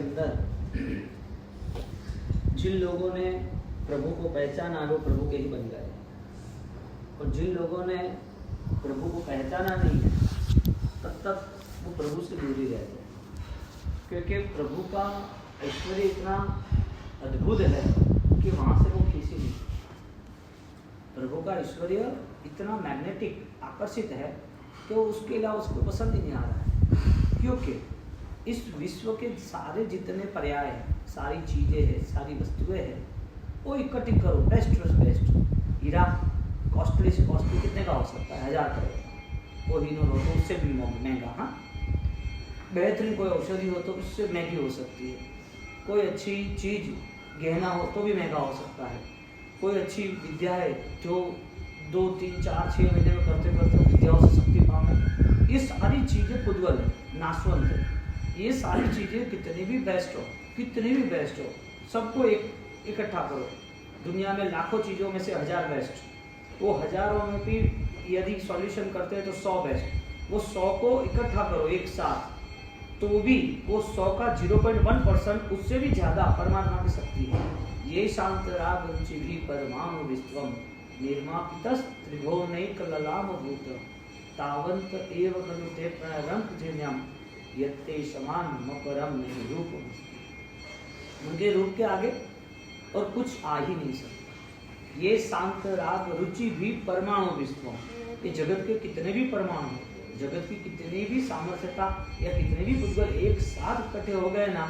अंदर जिन लोगों ने प्रभु को पहचाना वो प्रभु के ही बन गए, और जिन लोगों ने प्रभु को पहचाना नहीं है तब तक वो प्रभु से दूर ही रहते हैं, क्योंकि प्रभु का ऐश्वर्य इतना अद्भुत है कि वहाँ से वो खींची नहीं। प्रभु का ऐश्वर्य इतना मैग्नेटिक आकर्षित है कि वो उसके अलावा उसको पसंद ही नहीं आ रहा है, क्योंकि इस विश्व के सारे जितने पर्याय हैं, सारी चीज़ें हैं, सारी वस्तुएं हैं, वो इकट्ठी करो, बेस्ट बेस्ट हीरा कॉस्टली से कॉस्टली कितने का हो सकता है? 1000 करोड़। वो हीनो हो तो उससे भी महंगा, हाँ। बेहतरीन कोई औषधि हो तो उससे महंगी हो सकती है, कोई अच्छी चीज़ गहना हो तो भी महंगा हो सकता है, कोई अच्छी विद्या है जो 2, 3, 4, 6 महीने में करते करते विद्याओं से शक्ति पावे। ये सारी चीज़ें पुद्गल है, नाशवंत है। ये सारी चीज़ें कितनी भी बेस्ट हो, सबको इकट्ठा करो। दुनिया में लाखों चीज़ों में से 1000 बेस्ट, वो हजारों में भी यदि सॉल्यूशन करते हैं तो 100 बेस्ट, वो 100 को इकट्ठा करो एक साथ, तो भी वो 100 का 0.1% उससे भी ज़्यादा परमात्मा की शक्ति है। ये शांत राग रुचि भी परमाणु विश्वम निर्मापितस् त्रिभुवनैक ललाम भूत तावंत एव खलु ते प्रणरंक जिन्यम यत्ते समान मकरम नहीं रूप। उनके रूप के आगे और कुछ आ ही नहीं सकता। ये शांत राग रुचि भी परमाणु विश्वम, ये जगत के कितने भी परमाणु, जगत की कितनी भी सामर्थ्यता या कितने भी बुद्ध एक साथ इकट्ठे हो गए ना,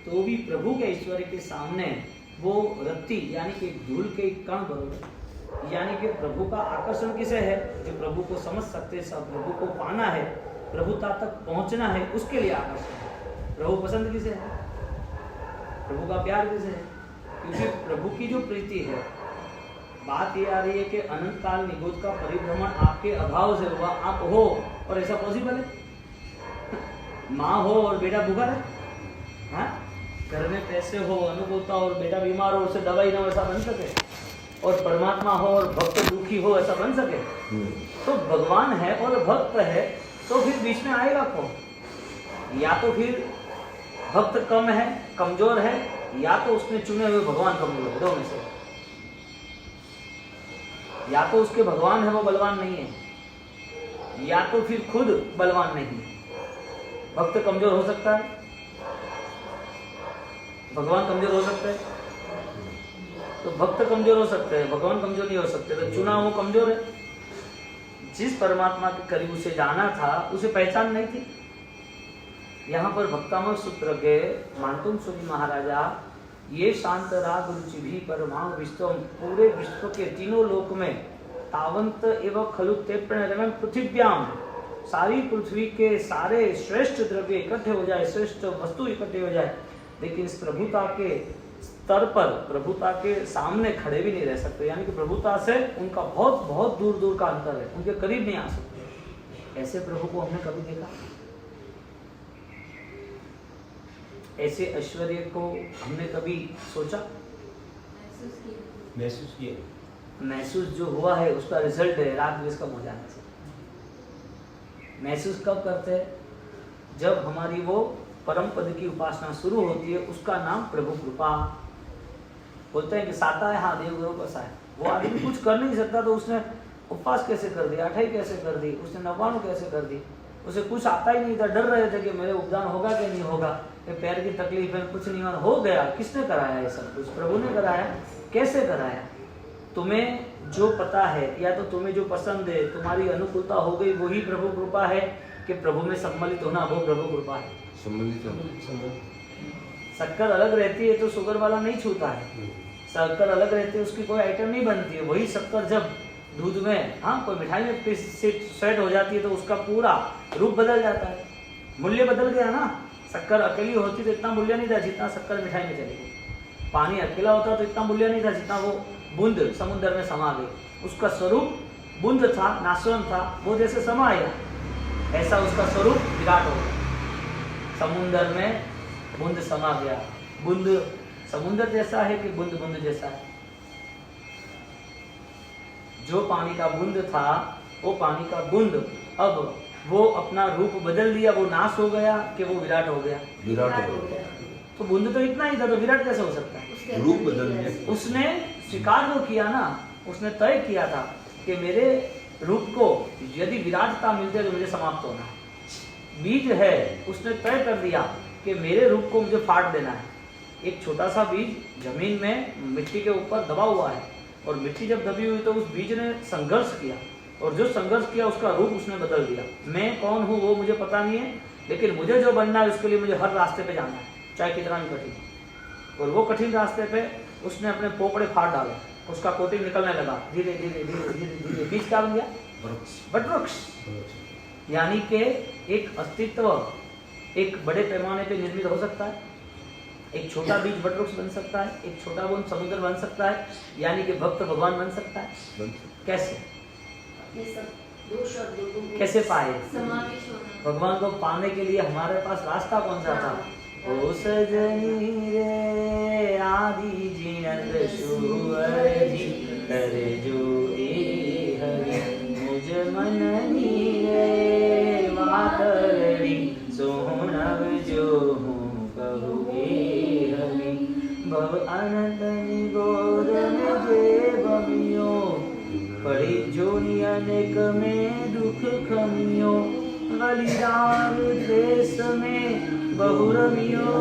तो भी प्रभु के ऐश्वर्य के सामने वो रत्ती यानी कि धूल के कण बरोबर। यानी कि प्रभु का आकर्षण किसे है? जो प्रभु को समझ सकते, सब प्रभु को पाना है, प्रभुता तक पहुंचना है, उसके लिए आकर्षण है। प्रभु पसंद किसे है? प्रभु का प्यार किसे है? क्योंकि प्रभु की जो प्रीति है, बात ये आ रही है कि अनंत काल निगोद का परिभ्रमण आपके अभाव से हुआ, आप हो और ऐसा पॉसिबल है? माँ हो और बेटा भूखा रहे, हाँ? घर में पैसे हो, अनुकूलता और बेटा बीमार हो, उसे दवाई ना हो, ऐसा बन सके? और परमात्मा हो और भक्त दुखी हो, ऐसा बन सके? तो भगवान है और भक्त है, तो फिर बीच में आएगा कौन? या तो फिर भक्त कम है, कमजोर है, या तो उसने चुने हुए भगवान कमजोर है, दो में से। या तो उसके भगवान है वो बलवान नहीं है, या तो फिर खुद बलवान नहीं है। भक्त कमजोर हो सकता है, भगवान कमजोर हो सकता है, तो भक्त कमजोर हो सकते हैं, भगवान कमजोर नहीं हो सकते, तो चुना वो कमजोर है। जिस परमात्मा के करीब उसे जाना था, उसे पहचान नहीं थी। यहाँ पर भक्तामृत सूत्र के मानतुम सुनी महाराजा ये शांत राग रुचि भी परमाणु विश्व, पूरे विश्व के तीनों लोक में तावंत एवं खलु ते प्रणरम पृथ्व्याम, सारी पृथ्वी के सारे श्रेष्ठ द्रव्य इकट्ठे हो जाए, श्रेष्ठ वस्तु इकट्ठे हो जाए, लेकिन इस प्रभुता के स्तर पर, प्रभुता के सामने खड़े भी नहीं रह सकते। यानी कि प्रभुता से उनका बहुत बहुत दूर दूर का अंतर है, उनके करीब नहीं आ सकते। ऐसे प्रभु को हमने कभी देखा? ऐसे ऐश्वर्य को हमने कभी सोचा, महसूस किया? महसूस जो हुआ है उसका रिजल्ट है राग द्वेष कम हो जाने से। महसूस कब करते हैं? जब हमारी वो परम पद की उपासना शुरू होती है, उसका नाम प्रभु कृपा। बोलते हैं कि साता है, हाँ देव गुरु का है। वो आदमी कुछ कर नहीं सकता तो उसने उपवास कैसे कर दिया, अठाई कैसे कर दी, उसने 99 कैसे कर दी, उसे कुछ आता ही नहीं था, डर रहे थे कि मेरे उपदान होगा कि नहीं होगा, ये पैर की तकलीफ है, कुछ नहीं हो गया। किसने कराया ये सब कुछ? प्रभु ने कराया। कैसे कराया? तुम्हें जो पता है या तो तुम्हें जो पसंद है, तुम्हारी अनुकूलता हो गई, वही प्रभु कृपा है, कि प्रभु में सम्मिलित होना वो प्रभु कृपा है। शक्कर अलग रहती है तो शुगर वाला नहीं छूता है, शक्कर अलग रहती है उसकी कोई आइटम नहीं बनती है। वही शक्कर जब दूध में, हाँ, कोई मिठाई में सेट हो जाती है तो उसका पूरा रूप बदल जाता है, मूल्य बदल गया ना। शक्कर अकेली होती तो इतना मूल्य नहीं था जितना शक्कर मिठाई में चली गई। पानी अकेला होता तो इतना मूल्य नहीं था जितना वो बूंद समुद्र में समा गई। उसका स्वरूप बूंद था, नाशवन था, वो जैसे समाया, ऐसा उसका स्वरूप विराट हो गया। समुद्र में बूंद समा गया। बूंद समुद्र जैसा है कि बूंद बूंद जैसा है? जो पानी का बूंद था वो पानी का बूंद अब वो अपना रूप बदल दिया, वो नाश हो गया कि वो विराट हो गया? विराट हो गया। तो बूंद तो इतना ही था, तो विराट कैसे हो सकता है? रूप बदल गया। उसने स्वीकार वो किया ना, उसने तय किया था कि मेरे रूप को यदि विराटता मिलती है तो मुझे समाप्त होना है। बीज है, उसने तय कर दिया कि मेरे रूप को मुझे फाड़ देना है। एक छोटा सा बीज जमीन में मिट्टी के ऊपर दबा हुआ है, और मिट्टी जब दबी हुई तो उस बीज ने संघर्ष किया, और जो संघर्ष किया उसका रूप उसने बदल दिया। मैं कौन हूँ वो मुझे पता नहीं है, लेकिन मुझे जो बनना है उसके लिए मुझे हर रास्ते पे जाना है, चाहे कितना भी कठिन हो। और वो कठिन रास्ते पे उसने अपने पोपड़े फाड़ डाले, उसका कोटिंग निकलने लगा, धीरे धीरे धीरे धीरे धीरे बीज क्या बन गया? वटवृक्ष। यानी कि एक अस्तित्व एक बड़े पैमाने पे निर्मित हो सकता है। एक छोटा बीज वटवृक्ष बन सकता है, एक छोटा बूंद समुद्र बन सकता है, यानी कि भक्त भगवान बन सकता है। कैसे? कैसे पाए? भगवान को पाने के लिए हमारे पास रास्ता कौन सा था? ओ सजनी रे आदि जीनत सुअरि करे जो ए हरि मुझ मननी रे वातरी सोहणव जो हूँ कहु ए हरि भव अनंत निगोर में जे बमियो पड़ी जोनि अनेक में दुख खमियो बलिदान देश में बहुरमियो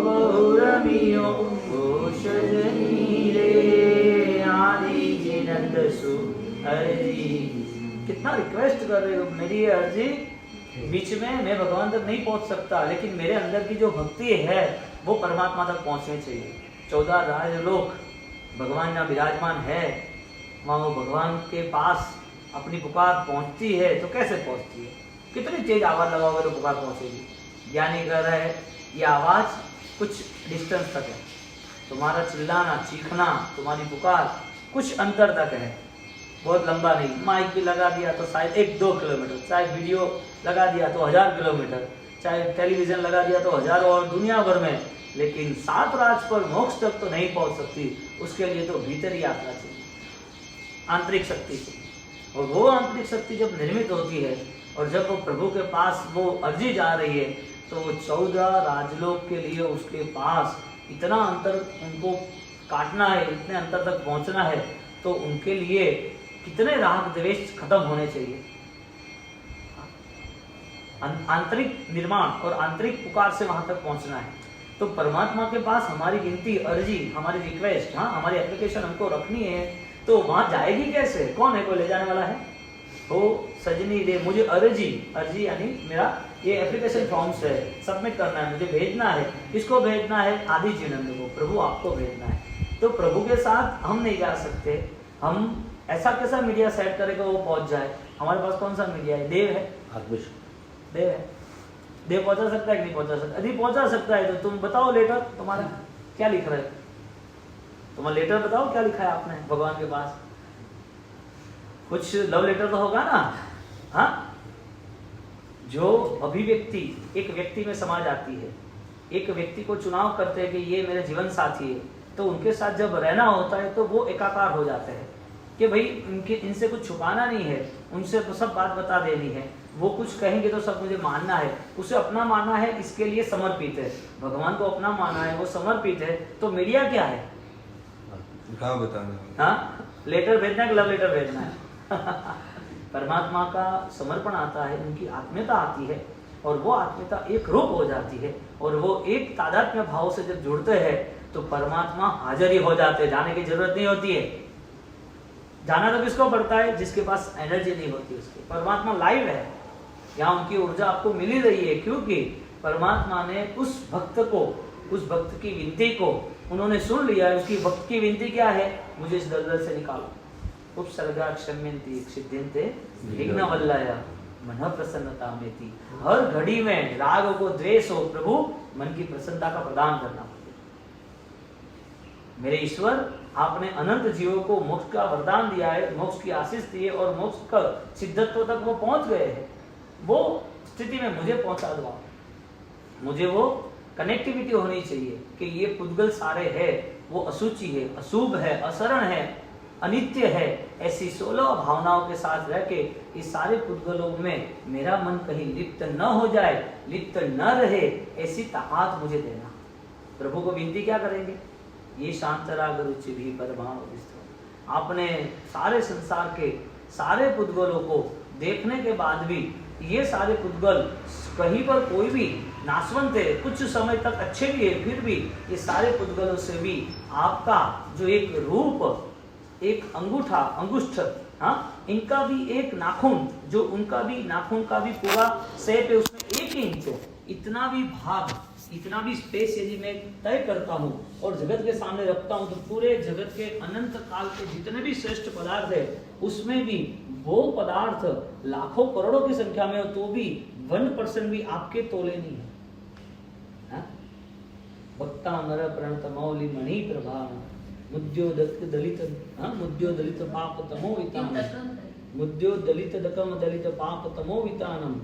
बहुरमियो ओ सजनी रे आदि जिनंद सु अर्जी। कितना रिक्वेस्ट कर रहे हो, मेरी अर्जी बीच में मैं भगवान तक नहीं पहुंच सकता, लेकिन मेरे अंदर की जो भक्ति है वो परमात्मा तक पहुंचनी चाहिए। 14 राजलोक भगवान जहाँ विराजमान है, वहाँ वो भगवान के पास अपनी पुकार पहुंचती है तो कैसे पहुंचती है? कितनी तेज आवाज लगाओगे तो पुकार पहुंचेगी? ज्ञानी कह रहा है ये आवाज कुछ डिस्टेंस तक है, तुम्हारा चिल्लाना चीखना तुम्हारी पुकार कुछ अंतर तक है, बहुत लंबा नहीं। माइक भी लगा दिया तो शायद 1-2 किलोमीटर, चाहे वीडियो लगा दिया तो 1000 किलोमीटर, चाहे टेलीविजन लगा दिया तो हजारों और दुनिया भर में, लेकिन 7 राज पर मोक्ष तक तो नहीं पहुंच सकती। उसके लिए तो भीतरी यात्रा चाहिए, आंतरिक शक्ति चाहिए। और वो आंतरिक शक्ति जब निर्मित होती है और जब वो प्रभु के पास वो अर्जी जा रही है, तो वो 14 राजलोक के लिए उसके पास इतना अंतर उनको काटना है, इतने अंतर तक पहुंचना है, तो उनके लिए कितने राग द्वेष खत्म होने चाहिए। आंतरिक निर्माण और आंतरिक पुकार से वहां तक पहुंचना है। तो परमात्मा के पास हमारी गिनती, अर्जी, हमारी रिक्वेस्ट, हाँ हमारी एप्लीकेशन हमको रखनी है, तो वहां जाएगी कैसे? कौन है कोई ले जाने वाला है? हो सजनी रे मुझे अर्जी, अर्जी यानी मेरा ये एप्लीकेशन फॉर्म्स है, सबमिट करना है, मुझे भेजना है। किसको भेजना है? आदि जीनंद को, प्रभु आपको भेजना है। तो प्रभु के साथ हम नहीं जा सकते। हम ऐसा कैसा मीडिया सेट करेगा वो पहुंच जाए? हमारे पास कौन सा मीडिया है? देव है, देव है। देव पहुंचा सकता है कि नहीं पहुंचा सकता? यदि पहुंचा सकता है तो तुम बताओ लेटर तुम्हारा क्या लिख रहे हो, तुम्हारा लेटर बताओ क्या लिखा है आपने भगवान के पास। कुछ लव लेटर तो होगा ना? हाँ, जो अभिव्यक्ति एक व्यक्ति में समा जाती है, एक व्यक्ति को चुनाव करते हैं कि ये मेरे जीवन साथी है, तो उनके साथ जब रहना होता है तो वो एकाकार हो जाते हैं कि भाई इनसे कुछ छुपाना नहीं है, उनसे तो सब बात बता देनी है, वो कुछ कहेंगे तो सब मुझे मानना है, उसे अपना मानना है, इसके लिए समर्पित है। भगवान को अपना माना है, वो समर्पित है। तो मीडिया क्या है? कहाँ बताना? हाँ, लेटर भेजना है कि लव लेटर भेजना है? परमात्मा का समर्पण आता है, उनकी आत्मीयता आती है, और वो आत्मीयता एक रूप हो जाती है, और वो एक तादात्म्य भाव से जब जुड़ते हैं तो परमात्मा हाजिर ही हो जाते हैं। जाने की जरूरत नहीं होती है। जाना तो किसको पड़ता है? जिसके पास एनर्जी नहीं होती उसकी। परमात्मा लाइव है, यहाँ उनकी ऊर्जा आपको मिल ही रही है, क्योंकि परमात्मा ने उस भक्त को, उस भक्त की विनती को उन्होंने सुन लिया। उसकी भक्त की विनती क्या है? मुझे इस दलदल से निकालो। उपसर्गा क्षम्यन्ति सिद्ध्यन्ते विघ्नवल्लया मन प्रसन्नता में थी। हर घड़ी में राग को द्वेष हो, प्रभु मन की प्रसन्नता का प्रदान करना पड़े। मेरे ईश्वर, आपने अनंत जीवों को मोक्ष का वरदान दिया है, मोक्ष की आशीष दी है, और मोक्ष का सिद्धत्व तक वो पहुंच गए हैं। वो स्थिति में मुझे पहुंचा दो। मुझे वो कनेक्टिविटी होनी चाहिए कि ये पुद्गल सारे है, वो असुचि है, अशुभ है, असरण है, अनित्य है। ऐसी 16 भावनाओं के साथ रह के इस सारे पुद्गलों में मेरा मन कहीं लिप्त न हो जाए, लिप्त न रहे, ऐसी ताकत मुझे देना। प्रभु को विनती क्या करेंगे? ये शांतराग रुचि भी परमाणु विस्तृत। आपने सारे संसार के सारे पुद्गलों को देखने के बाद भी ये सारे पुद्गल कहीं पर कोई भी नाशवंत है, कुछ समय तक अच्छे भी है, फिर भी ये सारे पुद्गलों से भी आपका जो एक रूप, एक अंगूठा, अंगुष्ठ, हाँ, इनका भी एक नाखून, जो उनका भी नाखून का भी पूरा शेप है, उसमें 1 इंच इतना भी भाग, इतना भी स्पेस यदि मैं तय करता हूँ और जगत के सामने रखता हूँ, तो पूरे जगत के अनंत काल के जितने भी श्रेष्ठ पदार्थ है, उसमें भी वो पदार्थ लाखों करोड़ों की संख्या में हो, तो भी 1% भी आपके तोले नहीं है। भक्तामर प्रणत मौलि मणि प्रभा मुद्योदलित दलित, मुद्योदलित पाप तमो वितानम, मुद्योदलित दकम दलित पाप तमो वितानम।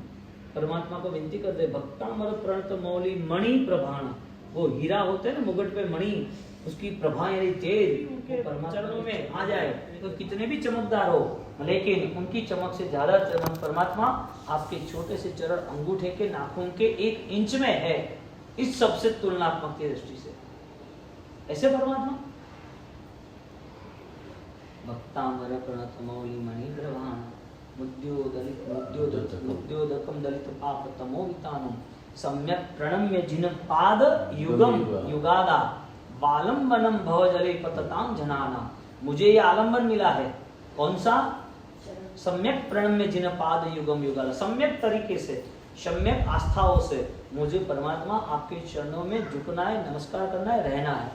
परमात्मा को विनती करते, भक्तामर प्रणत मौलि मणि प्रभाण, वो हीरा होते हैं ना मुकुट पे मणि, उसकी प्रभा यानी तेज चरणों में आ जाए तो कितने भी चमकदार हो, लेकिन उनकी चमक से ज्यादा चमक परमात्मा आपके छोटे से चरण अंगूठे के नाखून के 1 इंच में है, इस सबसे तुलनात्मक की दृष्टि से। ऐसे परमात्मा भक्तामर प्रणत मौलि मणि प्रभाण मुद्योदकम दलित पाप तमो वितानम सम्यक प्रणम्य जिन पाद युगम युगादा वालंबनम भवजले पतताम जनाना। मुझे ये आलंबन मिला है, कौन सा? सम्यक प्रणम्य जिन पाद युगम युगादा, सम्यक तरीके से, सम्यक आस्थाओं से मुझे परमात्मा आपके चरणों में झुकना है, नमस्कार करना है, रहना है।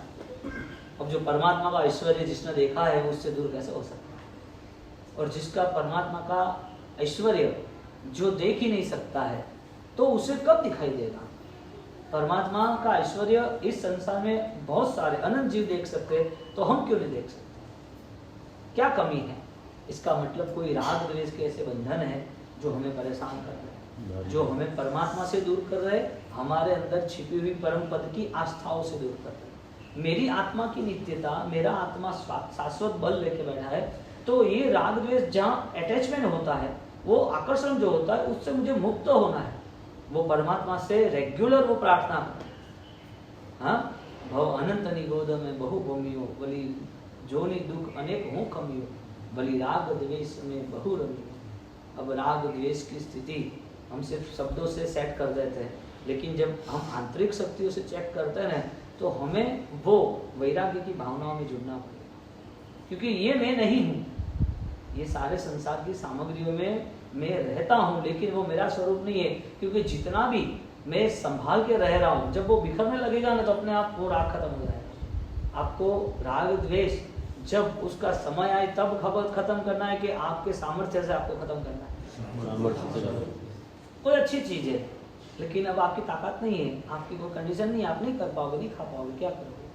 अब जो परमात्मा का ऐश्वर्य जिसने देखा है वो उससे दूर कैसे हो सकता है? और जिसका परमात्मा का ऐश्वर्य जो देख ही नहीं सकता है, तो उसे कब दिखाई देगा? परमात्मा का ऐश्वर्य इस संसार में बहुत सारे अनंत जीव देख सकते हैं, तो हम क्यों नहीं देख सकते? क्या कमी है? इसका मतलब कोई राग द्वेष के ऐसे बंधन है जो हमें परेशान कर रहे हैं, जो हमें परमात्मा से दूर कर रहे हैं, हमारे अंदर छिपी हुई परम पद की आस्थाओं से दूर कर रहे हैं। मेरी आत्मा की नित्यता, मेरा आत्मा शाश्वत बल लेके बैठा है, तो ये राग द्वेष जहाँ अटैचमेंट होता है, वो आकर्षण जो होता है, उससे मुझे मुक्त होना है। वो परमात्मा से रेगुलर वो प्रार्थना कर, हाँ, भव अनंत निगोद में बहु भूमियो बलि जोनि दुख अनेक हो कमियो बलि राग द्वेष में बहु रमियो। अब राग द्वेष की स्थिति हम सिर्फ शब्दों से सेट कर देते हैं, लेकिन जब हम आंतरिक शक्तियों से चेक करते हैं तो हमें वो वैराग्य की भावनाओं में जुड़ना पड़ेगा, क्योंकि ये मैं नहीं हूँ, ये सारे संसार की सामग्रियों में मैं रहता हूँ, लेकिन वो मेरा स्वरूप नहीं है। क्योंकि जितना भी मैं संभाल के रह रहा हूँ, जब वो बिखरने लगेगा ना, तो अपने आप वो राग खत्म हो जाएगा। आपको राग द्वेष जब उसका समय आए तब खत्म करना है कि आपके सामर्थ्य से आपको खत्म करना है? कोई अच्छी चीज है, लेकिन अब आपकी ताकत नहीं है, आपकी कोई कंडीशन नहीं है, आप नहीं कर पाओगे, नहीं खा पाओगे, क्या करोगे?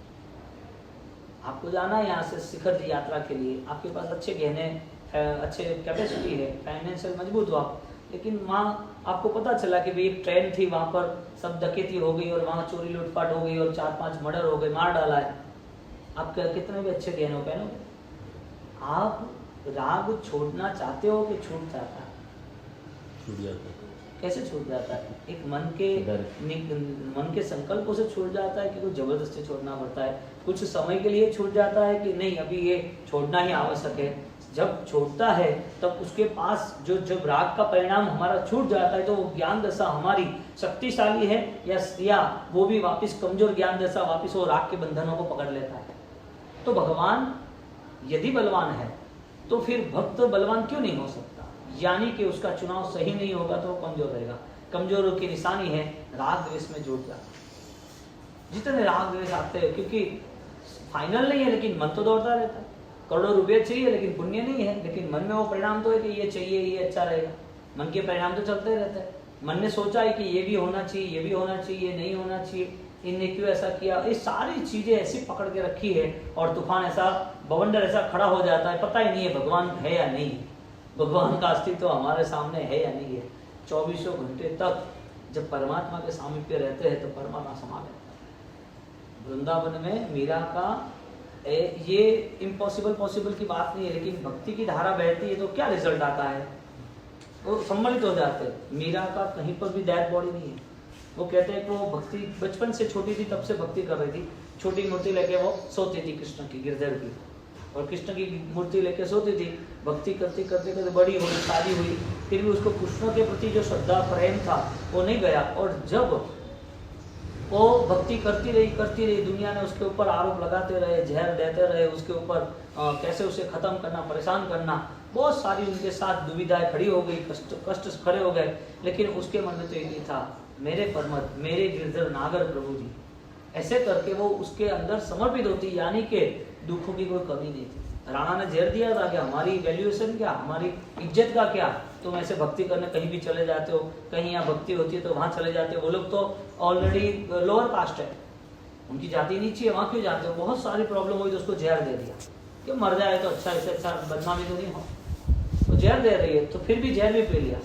आपको जाना है यहाँ से शिखर जी यात्रा के लिए, आपके पास अच्छे गहने, अच्छे कैपेसिटी है, फाइनेंशियल मजबूत हो आप, लेकिन वहाँ आपको पता चला कि भाई एक ट्रेन थी, वहाँ पर सब डकैती हो गई और वहाँ चोरी लूटपाट हो गई और 4-5 मर्डर हो गए, मार डाला है। आप कितने भी अच्छे गहने पहनोगे? आप राग छोड़ना चाहते हो कि छूट जाता है? छूट जाता है। कैसे छूट जाता है? एक मन के संकल्पों से छूट जाता है कि कुछ जबरदस्ती छोड़ना पड़ता है? कुछ समय के लिए छूट जाता है कि नहीं अभी ये छोड़ना ही आवश्यक है? जब छोड़ता है तब उसके पास जब राग का परिणाम हमारा छूट जाता है, तो वो ज्ञान दशा हमारी शक्तिशाली है या वो भी वापस कमजोर ज्ञान दशा वापस वो राग के बंधनों को पकड़ लेता है? तो भगवान यदि बलवान है तो फिर भक्त बलवान क्यों नहीं हो सकता? यानी कि उसका चुनाव सही नहीं होगा तो वो कमजोर रहेगा। कमजोर की निशानी है राग द्वेष में जुड़ जाता। जितने राग द्वेष आते हैं, क्योंकि फाइनल नहीं है, लेकिन मन तो दौड़ता रहता है। करोड़ों रुपए चाहिए लेकिन पुण्य नहीं है, लेकिन मन में वो परिणाम तो है कि ये चाहिए, ये अच्छा रहेगा। मन के परिणाम तो चलते रहते हैं। मन ने सोचा है कि ये भी होना चाहिए, ये भी होना चाहिए, ये नहीं होना चाहिए, इनने क्यों ऐसा किया, ये सारी चीजें ऐसी पकड़ के रखी है और तूफान ऐसा, बवंडर ऐसा खड़ा हो जाता है, पता ही नहीं है भगवान है या नहीं है, भगवान का अस्तित्व हमारे सामने है या नहीं है। 24 घंटे तक जब परमात्मा के सामीप्य रहते हैं तो परमात्मा समा रहता है। वृंदावन में मीरा का ये इम्पॉसिबल पॉसिबल की बात नहीं है, लेकिन भक्ति की धारा बहती है तो क्या रिजल्ट आता है? वो सम्मिलित हो जाते हैं। मीरा का कहीं पर भी डेड बॉडी नहीं है, वो कहते हैं कि वो भक्ति बचपन से छोटी थी तब से भक्ति कर रही थी। छोटी मूर्ति लेके वो सोती थी कृष्ण की, गिरधर की, और कृष्ण की मूर्ति लेके सोती थी। भक्ति करते करते करते बड़ी हुई, शादी हुई, फिर भी उसको कृष्ण के प्रति जो श्रद्धा प्रेम था वो नहीं गया। और जब वो भक्ति करती रही, दुनिया ने उसके ऊपर आरोप लगाते रहे, जहर देते रहे, उसके ऊपर कैसे उसे खत्म करना, परेशान करना, बहुत सारी उनके साथ दुविधाएं खड़ी हो गई, कष्ट खड़े हो गए। लेकिन उसके मन में तो यही था, मेरे परमत, मेरे गिरधर नागर प्रभु जी, ऐसे करके वो उसके अंदर समर्पित होती, यानी कि दुखों की कोई कमी नहीं थी। राणा ने जहर दिया था कि हमारी वैल्यूएशन क्या, हमारी इज्जत का क्या, तुम ऐसे भक्ति करने कहीं भी चले जाते हो, कहीं यहाँ भक्ति होती है तो वहां चले जाते हो, वो लोग तो ऑलरेडी लोअर कास्ट है, उनकी जाति नीची है, वहां क्यों जाते हो। बहुत सारी प्रॉब्लम हुई तो उसको जहर दे दिया कि मर जाए तो अच्छा, इससे अच्छा बदनामी तो नहीं हो। तो जहर दे रही है तो फिर भी जहर भी पी लिया।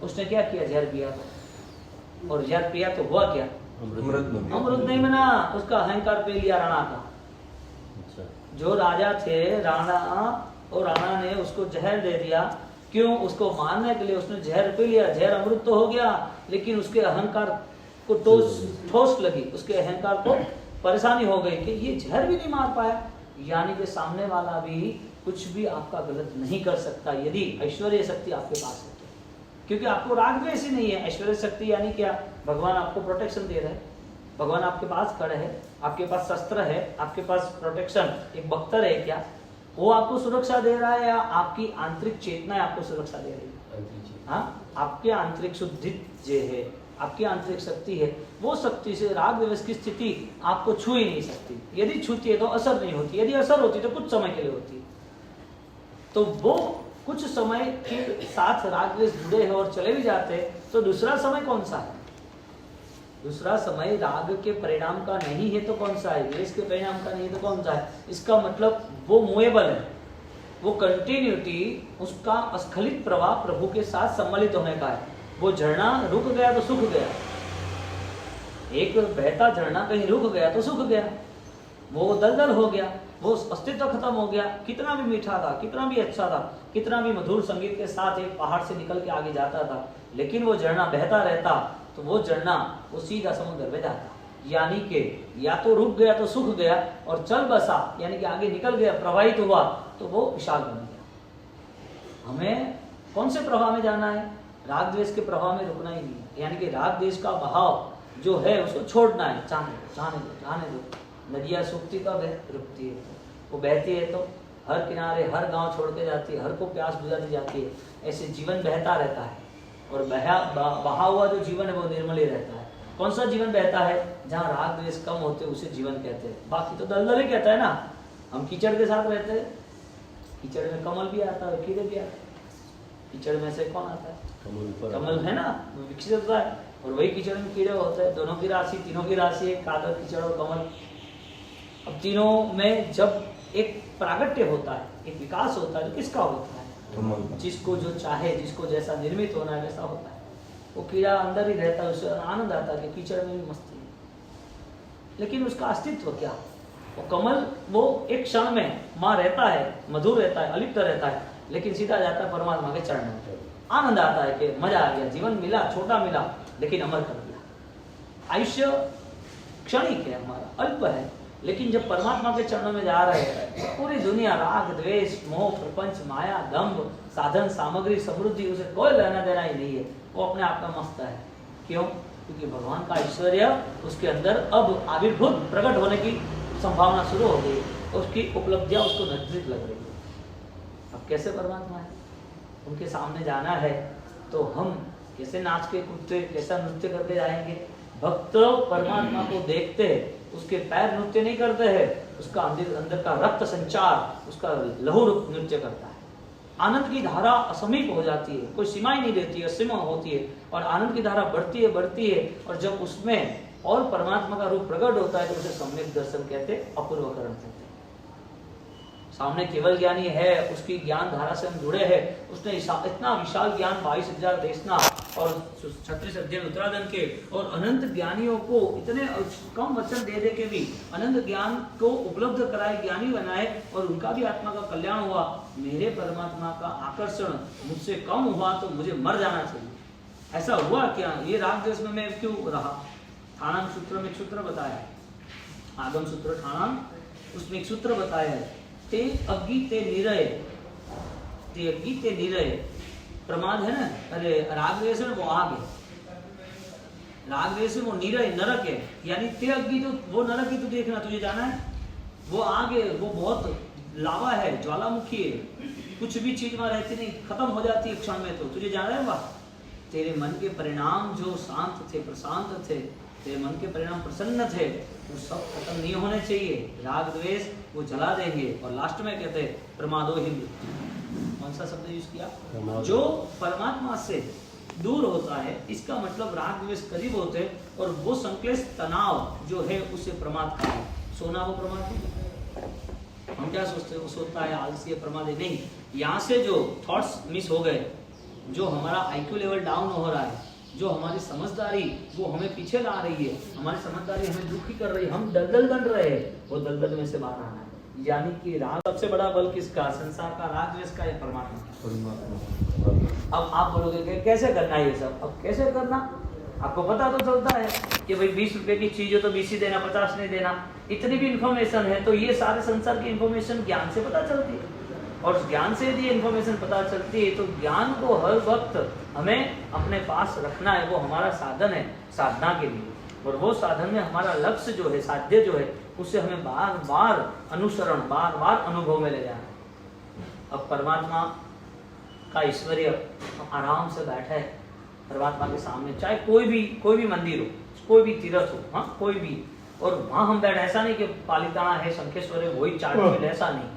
उसने क्या किया, जहर पिया तो, और जहर पिया तो हुआ क्या, अमृत नहीं बना, उसका अहंकार पी लिया राणा का। अच्छा। जो राजा थे राणा, और राणा ने उसको जहर दे दिया। क्यों, उसको मारने के लिए उसने जहर पी लिया। जहर अमृत तो हो गया, लेकिन उसके अहंकार को ठोस लगी, उसके अहंकार को परेशानी हो गई कि ये जहर भी नहीं मार पाया। यानी कि सामने वाला भी कुछ भी आपका गलत नहीं कर सकता यदि ऐश्वर्य शक्ति आपके पास है तो। क्योंकि आपको राग द्वेष ही नहीं है। ऐश्वर्य शक्ति यानी क्या, भगवान आपको प्रोटेक्शन दे रहे हैं, भगवान आपके पास खड़े हैं, आपके पास शस्त्र है, आपके पास प्रोटेक्शन, एक बख्तर है क्या, वो आपको सुरक्षा दे रहा है, या आपकी आंतरिक चेतना आपको सुरक्षा दे रही है। हाँ, आपके आंतरिक शुद्धि जो है, आपकी आंतरिक शक्ति है, वो शक्ति से राग द्वेष की स्थिति आपको छू ही नहीं सकती। यदि छूती है तो असर नहीं होती, यदि असर होती तो कुछ समय के लिए होती है। तो वो कुछ समय के साथ राग द्वेष जुड़े हैं और चले भी जाते हैं, तो दूसरा समय कौन सा है, दूसरा समय राग के परिणाम का नहीं है तो कौन सा है, द्वेष के परिणाम का नहीं है तो कौन सा है। इसका मतलब वो मूवेबल है, वो कंटिन्यूटी, उसका अस्खलित प्रवाह प्रभु के साथ सम्मिलित होने का है। वो झरना रुक गया तो सूख गया, एक बहता झरना कहीं रुक गया तो सूख गया, वो दलदल हो गया, वो अस्तित्व खत्म हो गया। कितना भी मीठा था, कितना भी अच्छा था, कितना भी मधुर संगीत के साथ एक पहाड़ से निकल के आगे जाता था, लेकिन वो झरना बहता रहता तो वो झरना वो सीधा समुद्र में जाता। यानी कि या तो रुक गया तो सूख गया, और चल बसा यानी कि आगे निकल गया, प्रवाहित हुआ तो वो विशाल बन गया। हमें कौन से प्रवाह में जाना है, राग द्वेष के प्रवाह में रुकना ही नहीं है। यानी कि राग द्वेष का बहाव जो है उसको छोड़ना है, जाने दो। नदियाँ सूखती कब है, रुकती है, वो बहती है तो हर किनारे हर गांव छोड़ के जाती है, हर को प्यास बुझाती जाती है। ऐसे जीवन बहता रहता है, और बहा हुआ जो जीवन है वो निर्मल ही रहता है। कौन सा जीवन बहता है, जहाँ राग द्वेष कम होते उसे जीवन कहते हैं। बाकी तो दलदल ही कहता है ना। हम कीचड़ के साथ रहते हैं, कीचड़ में कमल भी आता है, कीड़े भी आते हैं। कीचड़ में से कौन आता है, कमल है ना, वो विकसित होता है, और वही कीचड़ में कीड़े होते हैं। दोनों की राशि, तीनों की राशि है, कादर, कीचड़ और कमल। अब तीनों में जब एक प्रागट्य होता है, एक विकास होता है, तो किसका होता है, जिसको जो चाहे, जिसको जैसा निर्मित होना है वैसा होता है। वो कीड़ा अंदर ही रहता है, उसे आनंद आता है कि कीचड़ में भी मस्ती है। लेकिन उसका अस्तित्व क्या, वो कमल वो एक क्षण में माँ रहता है, मधुर रहता है, अलिप्त रहता है, लेकिन सीधा जाता है परमात्मा के चरण में। आनंद आता है कि मजा आ गया, जीवन मिला, छोटा मिला, लेकिन अमर कर दिया। आयुष्य क्षणिक है हमारा, अल्प है, लेकिन जब परमात्मा के चरणों में जा रहे हैं तो पूरी दुनिया राग द्वेष मोह प्रपंच माया दंभ साधन सामग्री समृद्धि उसे कोई लेना देना ही नहीं है। वो अपने आप में मस्त है। क्यों, क्योंकि भगवान का ऐश्वर्य उसके अंदर अब आविर्भूत प्रकट होने की संभावना शुरू हो गई, उसकी उपलब्धियां उसको नजदीक लग रही है। अब कैसे परमात्मा है, उनके सामने जाना है तो हम कैसे नाच के कूदते, कैसा नृत्य करके जाएंगे। भक्त परमात्मा को देखते हैं, उसके पैर नृत्य नहीं करते हैं, उसका अंदर का रक्त संचार, उसका लहू नृत्य करता है। आनंद की धारा असमीप हो जाती है, कोई सीमा ही नहीं रहती है, असीमा होती है, और आनंद की धारा बढ़ती है, और जब उसमें और परमात्मा का रूप प्रकट होता है तो उसे सम्यक दर्शन कहते, अपूर्वकरण कहते हैं। सामने केवल ज्ञानी है, उसकी ज्ञान धारा से हम जुड़े हैं, उसने इतना विशाल ज्ञान 22,000 देशना और 36 अध्ययन उत्तराधन के, और अनंत ज्ञानियों को इतने कम वचन दे के भी अनंत ज्ञान को उपलब्ध कराए, ज्ञानी बनाए, और उनका भी आत्मा का कल्याण हुआ। मेरे परमात्मा का आकर्षण मुझसे कम हुआ तो मुझे मर जाना चाहिए, ऐसा हुआ क्या, ये राग द्वेष में मैं क्यों रहा। ठाणाम सूत्र में एक सूत्र बताया, आगम सूत्र ठाणाम, उसमें एक सूत्र बताया है, ते अग्गी ते निरय, ते अग्गी ते निरय। प्रमाद है ना, अरे राग द्वेष में वो आग है, राग द्वेष में वो निरय नरक है, यानी ते अग्गी तो वो नरक ही तो देखना, तुझे जाना है, वो आग है, वो बहुत लावा है, ज्वालामुखी है, कुछ भी चीज वहां रहती नहीं, खत्म हो जाती है क्षण में, तो तुझे जाना है वहां। तेरे मन के परिणाम जो शांत थे, प्रशांत थे, तेरे मन के परिणाम प्रसन्न थे, वो सब खत्म नहीं होने चाहिए, राग द्वेष वो जला देंगे। और लास्ट में कहते हैं प्रमादो ही मृत्यु। कौन सा शब्द यूज किया, जो परमात्मा से दूर होता है, इसका मतलब राग द्वेष करीब होते हैं, और वो संक्लेश तनाव जो है उसे प्रमाद का है। सोना वो प्रमाद नहीं। हम क्या सोचते हैं, वो सोता है आलसी प्रमाद नहीं। यहाँ से जो थॉट्स मिस हो गए, जो हमारा आईक्यू लेवल डाउन हो रहा है, जो हमारी समझदारी वो हमें पीछे ला रही है, हमारी समझदारी हमें दुखी कर रही है, हम दलदल बन रहे हैं, वो दलदल में से बाहर आना है। यानी कि राग सबसे बड़ा बल किसका, संसार का, राग द्वेष का या परमात्मा का। अब आप बोलोगे कि कैसे करना है ये सब, अब कैसे करना, आपको पता तो चलता है कि भाई 20 रुपए की चीज हो तो 20 ही देना, 50 नहीं देना, इतनी भी इंफॉर्मेशन है, तो ये सारे संसार की इंफॉर्मेशन ज्ञान से पता चलती है। और ज्ञान से यदि इंफॉर्मेशन पता चलती है, तो ज्ञान को हर वक्त हमें अपने पास रखना है, वो हमारा साधन है साधना के लिए। और वो साधन में हमारा लक्ष्य जो है, साध्य जो है, उसे हमें बार बार अनुसरण, बार बार अनुभव में ले जाना है। अब परमात्मा का ऐश्वर्य आराम से बैठा है परमात्मा के सामने, चाहे कोई भी मंदिर हो, कोई भी तीर्थ हो, हाँ कोई भी, और वहां हम बैठे, ऐसा नहीं कि पालिताना है, शंखेश्वर है, वही चाट मिल, ऐसा नहीं,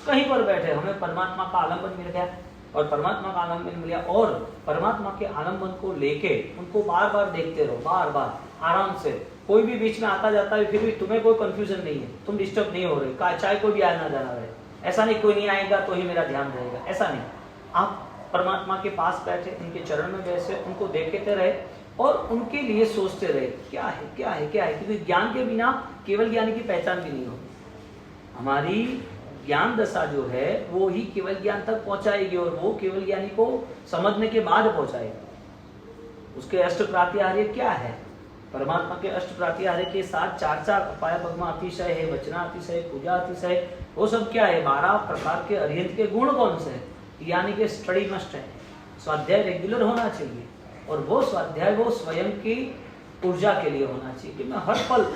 कहीं पर बैठे हमें परमात्मा का आलम्बन मिल गया, और परमात्मा का आलम्बन मिल गया, और परमात्मा के आलम्बन को लेके उनको बार बार देखते रहो, बार बार आराम से। कोई भी बीच में आता जाता है, फिर भी तुम्हें कोई कंफ्यूजन नहीं है, तुम डिस्टर्ब नहीं हो रहे, चाहे कोई भी आना जाना रहे, ऐसा नहीं कोई नहीं आएगा तो ही मेरा ध्यान रहेगा, ऐसा नहीं। आप परमात्मा के पास बैठे, उनके चरण में बैसे, उनको देखते रहे और उनके लिए सोचते रहे, क्या है क्या है क्या है, क्योंकि ज्ञान के बिना केवल ज्ञानी की पहचान भी नहीं होगी। हमारी ज्ञान दशा जो है वो ही केवल ज्ञान तक पहुंचाएगी, और वो केवल ज्ञानी को समझने के बाद पहुंचाएगा। उसके अष्ट प्रात्याहार्य क्या है, परमात्मा के अष्ट प्रात्याहार्य के साथ 4 अपाय पद्मा अतिशय है, वचना अतिशय, पूजा अतिशय, वो सब क्या है, 12 प्रकार के अरिहंत के गुण कौन से है, यानी कि स्टडी मस्ट है, स्वाध्याय रेगुलर होना चाहिए, और वो स्वाध्याय वो स्वयं की ऊर्जा के लिए होना चाहिए कि मैं हर पल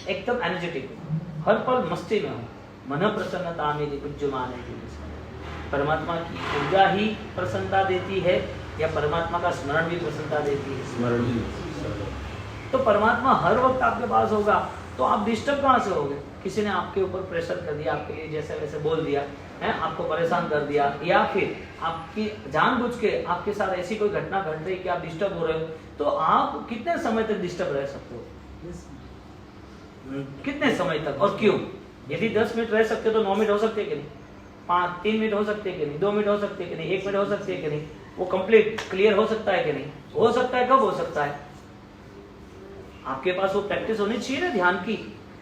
एकदम एनर्जेटिक हूँ, हर पल मस्ती में हूँ, मन प्रसन्नता में विद्यमान है। परमात्मा की ऊर्जा ही प्रसन्नता देती है, या परमात्मा का स्मरण भी प्रसन्नता देती है? स्मरण भी। तो परमात्मा हर वक्त आपके पास होगा, तो आप डिस्टर्ब कहाँ से होगे? किसी ने आपके ऊपर प्रेशर कर दिया, आपके लिए जैसे वैसे बोल दिया है, आपको परेशान कर दिया, या फिर आपकी जानबूझ के आपके साथ ऐसी कोई घटना घट रही कि आप डिस्टर्ब हो रहे हो, तो आप कितने समय तक डिस्टर्ब रह सकते हो? कितने समय तक और क्यों? यदि 10 मिनट रह सकते तो 9 मिनट हो सकते कि नहीं, 3 मिनट हो सकते कि नहीं, 2 मिनट हो सकते कि नहीं, 1 मिनट हो सकते कि नहीं, वो कंप्लीट क्लियर हो सकता है कि नहीं? हो सकता है। कब हो सकता है? आपके पास वो प्रैक्टिस होनी चाहिए ना ध्यान की।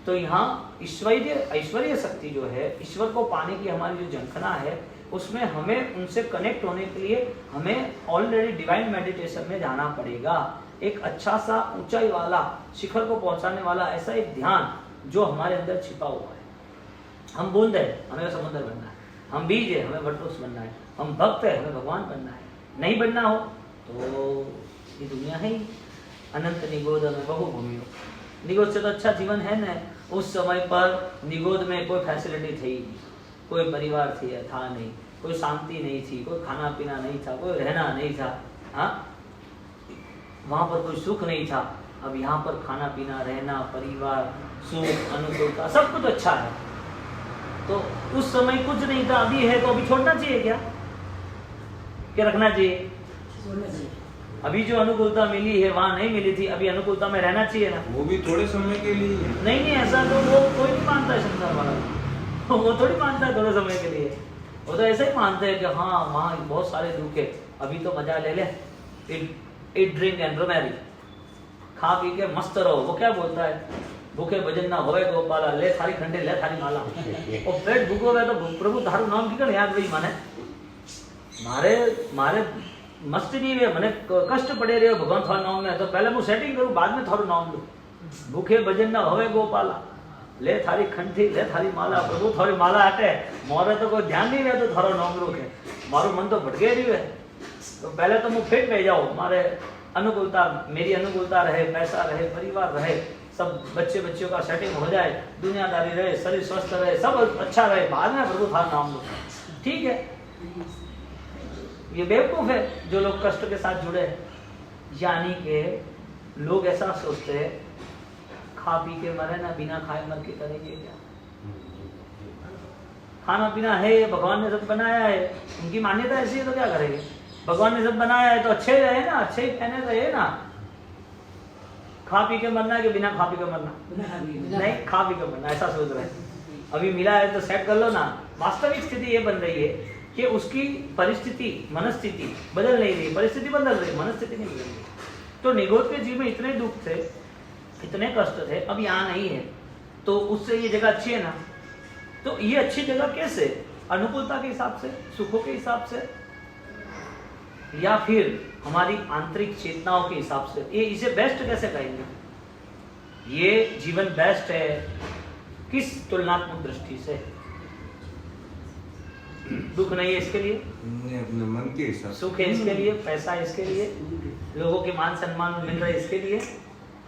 तो यहाँ ऐश्वर्य शक्ति जो है, ईश्वर को पाने की हमारी जो झंखना है, उसमें हमें उनसे कनेक्ट होने के लिए हमें ऑलरेडी डिवाइन मेडिटेशन में जाना पड़ेगा। एक अच्छा सा ऊंचाई वाला शिखर को पहुंचाने वाला ऐसा एक ध्यान जो हमारे अंदर छिपा हुआ है। हम बूंद है, हमें समुद्र बनना है। हम बीज है, हमें वटवृक्ष बनना है। हम भक्त है, हमें भगवान बनना है। नहीं बनना हो तो ये दुनिया है ही अनंत निगोद में बहु भूमि हो। निगोद से तो अच्छा जीवन है न। उस समय पर निगोद में कोई फैसिलिटी थी, कोई परिवार था नहीं, कोई शांति नहीं थी, कोई खाना पीना नहीं था, कोई रहना नहीं था। हाँ, वहां पर कोई सुख नहीं था। अब यहाँ पर खाना पीना, रहना, परिवार, सुख, अनुकूलता, सब कुछ अच्छा है। तो उस समय कुछ नहीं था, अभी है तो अभी छोड़ना चाहिए क्या रखना चाहिए? अभी जो अनुकूलता मिली है वहां नहीं मिली थी, अभी अनुकूलता में रहना चाहिए ना। वो भी थोड़े समय के लिए नहीं, ऐसा तो वो कोई नहीं मानता है संसार वाला। वो थोड़ी मानता है थोड़े समय के लिए। वो तो ऐसा ही मानते हैं कि हाँ वहाँ बहुत सारे दुख है, अभी तो मजा ले ले, इट ड्रिंक एंड मैरी, खा पी के मस्त रहो। वो क्या बोलता है, भूखे भजन ना होए गोपाला, ले थारी खंडे ले थारी माला। और पेट भूखो है तो प्रभु थारू नाम की कर याद वही माने। मारे मस्ती नहीं वे मने कष्ट पड़े रहे भगवान थारा नाम में तो पहले मैं सेटिंग करूं बाद में थारो नाम लूं भूखे भजन ना होवे गोपाला ले थारी खंठी ले थारी माला प्रभु थारी माला हटे मोरे तो कोई ध्यान नहीं रहे तो थारो नाम रोके मारो मन तो भटके रही है तो पहले तो मैं फिट रह जाओ मारे अनुकूलता मेरी अनुकूलता रहे पैसा रहे परिवार रहे सब बच्चों का सेटिंग हो जाए दुनियादारी रहे शरीर स्वस्थ रहे सब अच्छा रहे बाद में प्रभु थारा नाम लो ठीक है ये बेवकूफ है जो लोग कष्ट के साथ जुड़े हैं यानी के लोग ऐसा सोचते हैं खा पी के मरे ना बिना खाए मर के करेंगे क्या खाना पीना है भगवान ने सब बनाया है उनकी मान्यता ऐसी है तो क्या करेंगे भगवान ने सब बनाया है तो अच्छे रहे ना अच्छे ही पहने रहे ना खा पी के मरना है कि बिना खा पी के मरना नहीं खा पी के मरना ऐसा सोच रहे हैं अभी मिला है तो सेट कर लो ना वास्तविक स्थिति ये बन रही है कि उसकी परिस्थिति मनस्थिति बदल नहीं रही परिस्थिति बदल रही मनस्थिति नहीं बदल रही तो निगोद के जीवन में इतने दुख थे इतने कष्ट थे अब यहाँ नहीं है तो उससे ये जगह अच्छी है ना तो ये अच्छी जगह कैसे अनुकूलता के हिसाब से सुखों के हिसाब से या फिर हमारी आंतरिक चेतनाओं के हिसाब से ये इसे बेस्ट कैसे कहेंगे ये जीवन बेस्ट है किस तुलनात्मक दृष्टि से दुख नहीं है इसके लिए अपने मन के हिसाब सुख है इसके लिए पैसा इसके लिए लोगों के मान सम्मान मिल रहे इसके लिए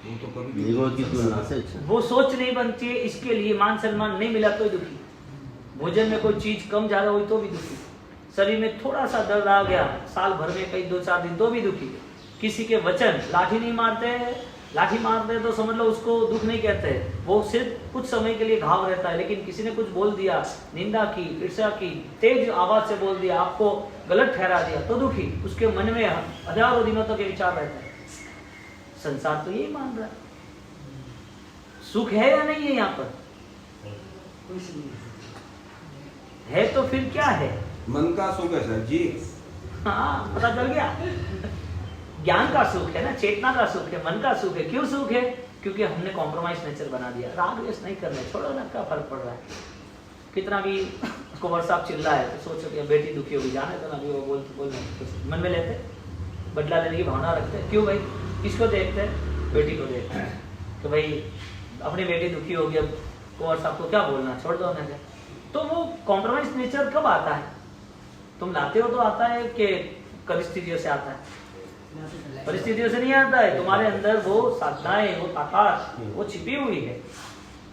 वो तो कभी निगोद की तुलना से अच्छा वो सोच नहीं बनती है इसके लिए मान सम्मान नहीं मिला तो दुखी भोजन में कोई चीज कम ज्यादा हुई तो भी दुखी शरीर में थोड़ा सा दर्द आ गया साल भर में कई 2-4 दिन तो भी दुखी किसी के वचन लाठी नहीं मारते लाठी मारते तो समझ लो उसको दुख नहीं कहते वो सिर्फ कुछ समय के लिए घाव रहता है लेकिन किसी ने कुछ बोल दिया निंदा की ईर्ष्या की तेज आवाज से बोल दिया आपको गलत ठहरा दिया तो दुखी उसके मन में हजारों दिनों तक ये विचार रहता है संसार तो यही मान रहा है सुख है या नहीं है यहाँ पर है तो फिर क्या है मन का सुख है सर जी हाँ पता चल गया ज्ञान का सुख है ना चेतना का सुख है मन का सुख है क्यों सुख है क्योंकि हमने कॉम्प्रोमाइज नेचर बना दिया राग द्वेष नहीं करने छोड़ो ना क्या फर्क पड़ रहा है कितना भी कुंवर साहब चिल्ला है तो सोचो कि बेटी दुखी होगी जाने तो ना भी वो बोल मन में लेते बदला लेने की भावना रखते क्यों भाई किसको देखते बेटी को देखते तो भाई अपनी बेटी दुखी होगी अब कुंवर साहब को क्या बोलना छोड़ दो ना तो वो कॉम्प्रोमाइज नेचर कब आता है तुम लाते हो तो आता है कि परिस्थितियों से आता है परिस्थितियों से नहीं आता है तुम्हारे अंदर वो साधनाएं वो ताकत वो छिपी हुई है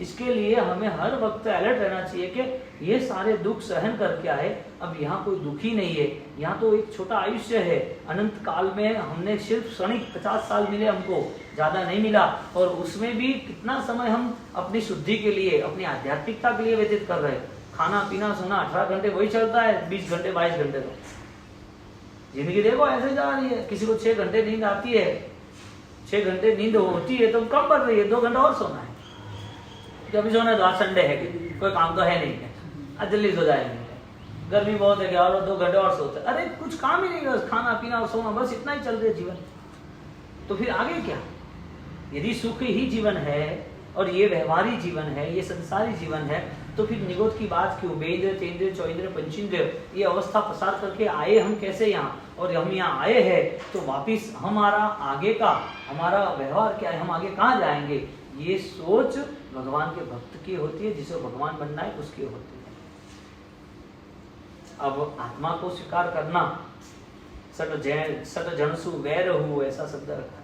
इसके लिए हमें हर वक्त अलर्ट रहना चाहिए कि ये सारे दुख सहन करके आए अब यहाँ कोई दुखी नहीं है यहाँ तो एक छोटा आयुष्य है अनंत काल में हमने सिर्फ क्षणिक 50 साल मिले हमको ज्यादा नहीं मिला और उसमें भी कितना समय हम अपनी शुद्धि के लिए अपनी आध्यात्मिकता के लिए व्यतीत कर रहे हैं खाना पीना सोना 18 घंटे वही चलता है 20 घंटे 22 घंटे तो जिंदगी देखो ऐसे जा रही है किसी को 6 घंटे नींद आती है 6 घंटे नींद होती है तो कम बढ़ रही है 2 घंटा और सोना है अभी सोना है तो आज संडे है कोई काम तो है नहीं आज जल्दी सो जाएंगे गर्मी बहुत है क्या और 2 घंटे और सोते अरे कुछ काम ही नहीं है खाना पीना और सोना बस इतना ही चल रहा है जीवन तो फिर आगे क्या यदि सुख ही जीवन है और ये व्यवहारिक जीवन है ये संसारी जीवन है तो फिर निगोद की बात क्यों बेंद्र तेंद्र चौंद्र पंचेंद्र ये अवस्था प्रसार करके आए हम कैसे यहाँ और हम यहाँ आए हैं तो वापिस हमारा आगे का हमारा व्यवहार क्या है हम आगे कहाँ जाएंगे ये सोच भगवान के भक्त की होती है जिसे भगवान बनना है उसकी होती है अब आत्मा को स्वीकार करना सट जनसु वैर हूँ ऐसा शब्द रखा है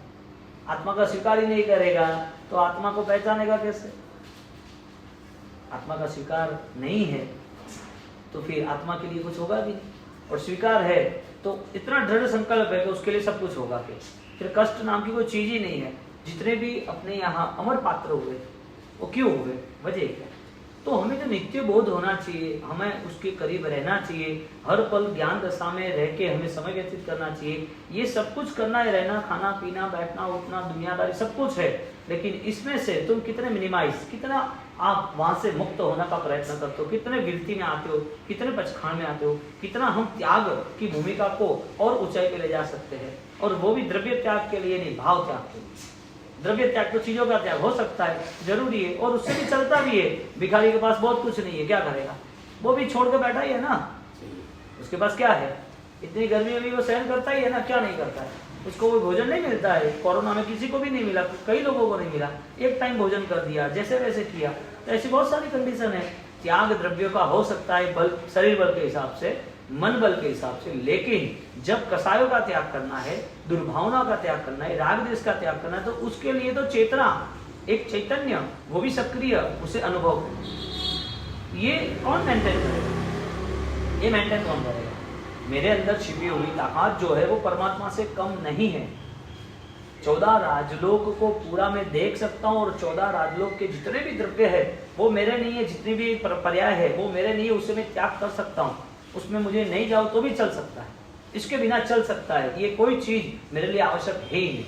आत्मा का स्वीकार ही नहीं करेगा तो आत्मा को पहचानेगा कैसे आत्मा का स्वीकार नहीं है तो फिर आत्मा के लिए कुछ होगा भी नहीं और स्वीकार है तो इतना दृढ़ संकल्प है कि उसके लिए सब कुछ होगा फिर कष्ट नाम की कोई चीज ही नहीं है जितने भी अपने यहाँ अमर पात्र हुए वो क्यों हुए वजह क्या तो हमें तो नित्य बोध होना चाहिए हमें उसके करीब रहना चाहिए हर पल ज्ञान दशा में रह के हमें समय व्यतीत करना चाहिए ये सब कुछ करना है रहना खाना पीना बैठना उठना दुनियादारी सब कुछ है लेकिन इसमें से तुम कितने मिनिमाइज कितना आप वहां से मुक्त होने का प्रयत्न करते हो कितने विरति में आते हो कितने पचखान में आते हो कितना हम त्याग की भूमिका को और ऊंचाई पे ले जा सकते हैं और वो भी द्रव्य त्याग के लिए नहीं भाव त्याग के लिए द्रव्य त्याग तो चीजों का त्याग हो सकता है जरूरी है और उससे भी चलता भी है भिखारी के पास बहुत कुछ नहीं है क्या करेगा वो भी छोड़ के बैठा ही है ना उसके पास क्या है इतनी गर्मी में भी वो सहन करता ही है ना, क्या नहीं करता है। उसको वो भोजन नहीं मिलता है, कोरोना में किसी को भी नहीं मिला, कई लोगों को नहीं मिला, एक टाइम भोजन कर दिया, जैसे वैसे किया। तो ऐसी बहुत सारी कंडीशन है। त्याग द्रव्यों का हो सकता है बल, शरीर बल के हिसाब से, मन बल के हिसाब से, लेकिन जब कसायों का त्याग करना है, दुर्भावना का त्याग करना है, राग द्वेष का त्याग करना है, तो उसके लिए तो चेतना, एक चैतन्य, वो भी सक्रिय, उसे अनुभव, ये कौन मेंटेन करेगा? ये मेंटेन कौन करेगा? मेरे अंदर छिपी हुई ताकत जो है वो परमात्मा से कम नहीं है। 14 राजलोक को पूरा मैं देख सकता हूँ, और 14 राजलोक के जितने भी द्रव्य है वो मेरे नहीं है, जितनी भी पर्याय है वो मेरे नहीं है, उसे मैं त्याग कर सकता हूँ। उसमें मुझे नहीं जाओ तो भी चल सकता है, इसके बिना चल सकता है, ये कोई चीज मेरे लिए आवश्यक है ही नहीं।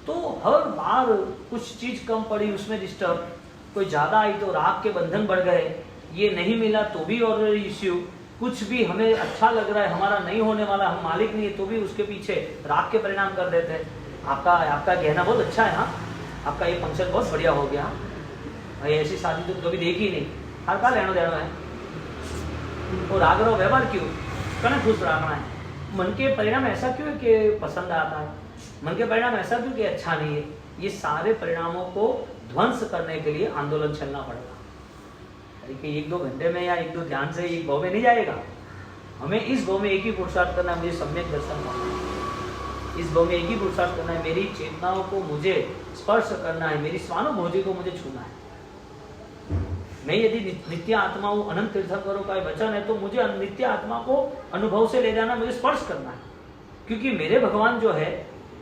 तो हर बार कुछ चीज कम पड़ी उसमें डिस्टर्ब, कोई ज्यादा आई तो राग के बंधन बढ़ गए, ये नहीं मिला तो भी और इश्यू, कुछ भी हमें अच्छा लग रहा है, हमारा नहीं होने वाला, हम मालिक नहीं है, तो भी उसके पीछे राग के परिणाम कर देते हैं। आपका गहना बहुत अच्छा है, हाँ आपका ये फंक्शन बहुत बढ़िया हो गया, भाई ऐसी शादी तो कभी देखी नहीं, हर का लेना देना है, और राग रो व्यवहार क्यों कने खुश रखना है। मन के परिणाम ऐसा क्यों कि पसंद आता है, मन के परिणाम ऐसा क्यों कि अच्छा नहीं है। ये सारे परिणामों को ध्वंस करने के लिए आंदोलन चलना पड़ेगा। कि 1-2 घंटे में या 1-2 ध्यान से एक भाव में नहीं जाएगा, हमें इस भाव में एक ही पुरुषार्थ करना है, मुझे सम्यक दर्शन करना है, इस भाव में एक ही पुरुषार्थ करना है, मेरी चेतनाओं को मुझे स्पर्श करना है, मेरी स्वानुभूति को मुझे छूना है। मैं यदि नित्य आत्मा हूँ, अनंत तीर्थंकरों का वचन है, तो मुझे नित्य आत्मा को अनुभव से ले जाना, मुझे स्पर्श करना है, क्योंकि मेरे भगवान जो है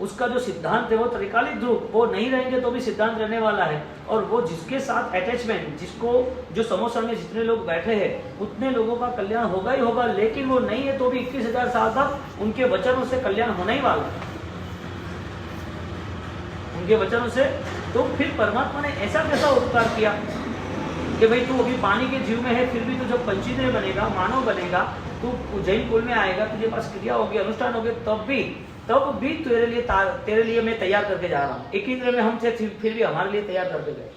उसका जो सिद्धांत है वो त्रिकालिक ध्रुव, वो नहीं रहेंगे तो भी सिद्धांत रहने वाला है। और वो जिसके साथ अटैचमेंट, जिसको जो समोसा में जितने लोग बैठे हैं उतने लोगों का कल्याण होगा ही होगा, लेकिन वो नहीं है तो भी 21,000 साल तक उनके वचनों से कल्याण होना ही वाला है, उनके वचनों से। तो फिर परमात्मा ने ऐसा कैसा उपकार किया कि भाई तू अभी पानी के जीव में है, फिर भी तू जब पंचीन्द्रिय बनेगा, मानव बनेगा, तू उज्जैन कुल में आएगा, तुझे पास क्रिया होगी, अनुष्ठान होगी, तब भी तेरे लिए मैं तैयार करके जा रहा हूँ। एक इंद्र में हम थे, फिर भी हमारे लिए तैयार करके गए।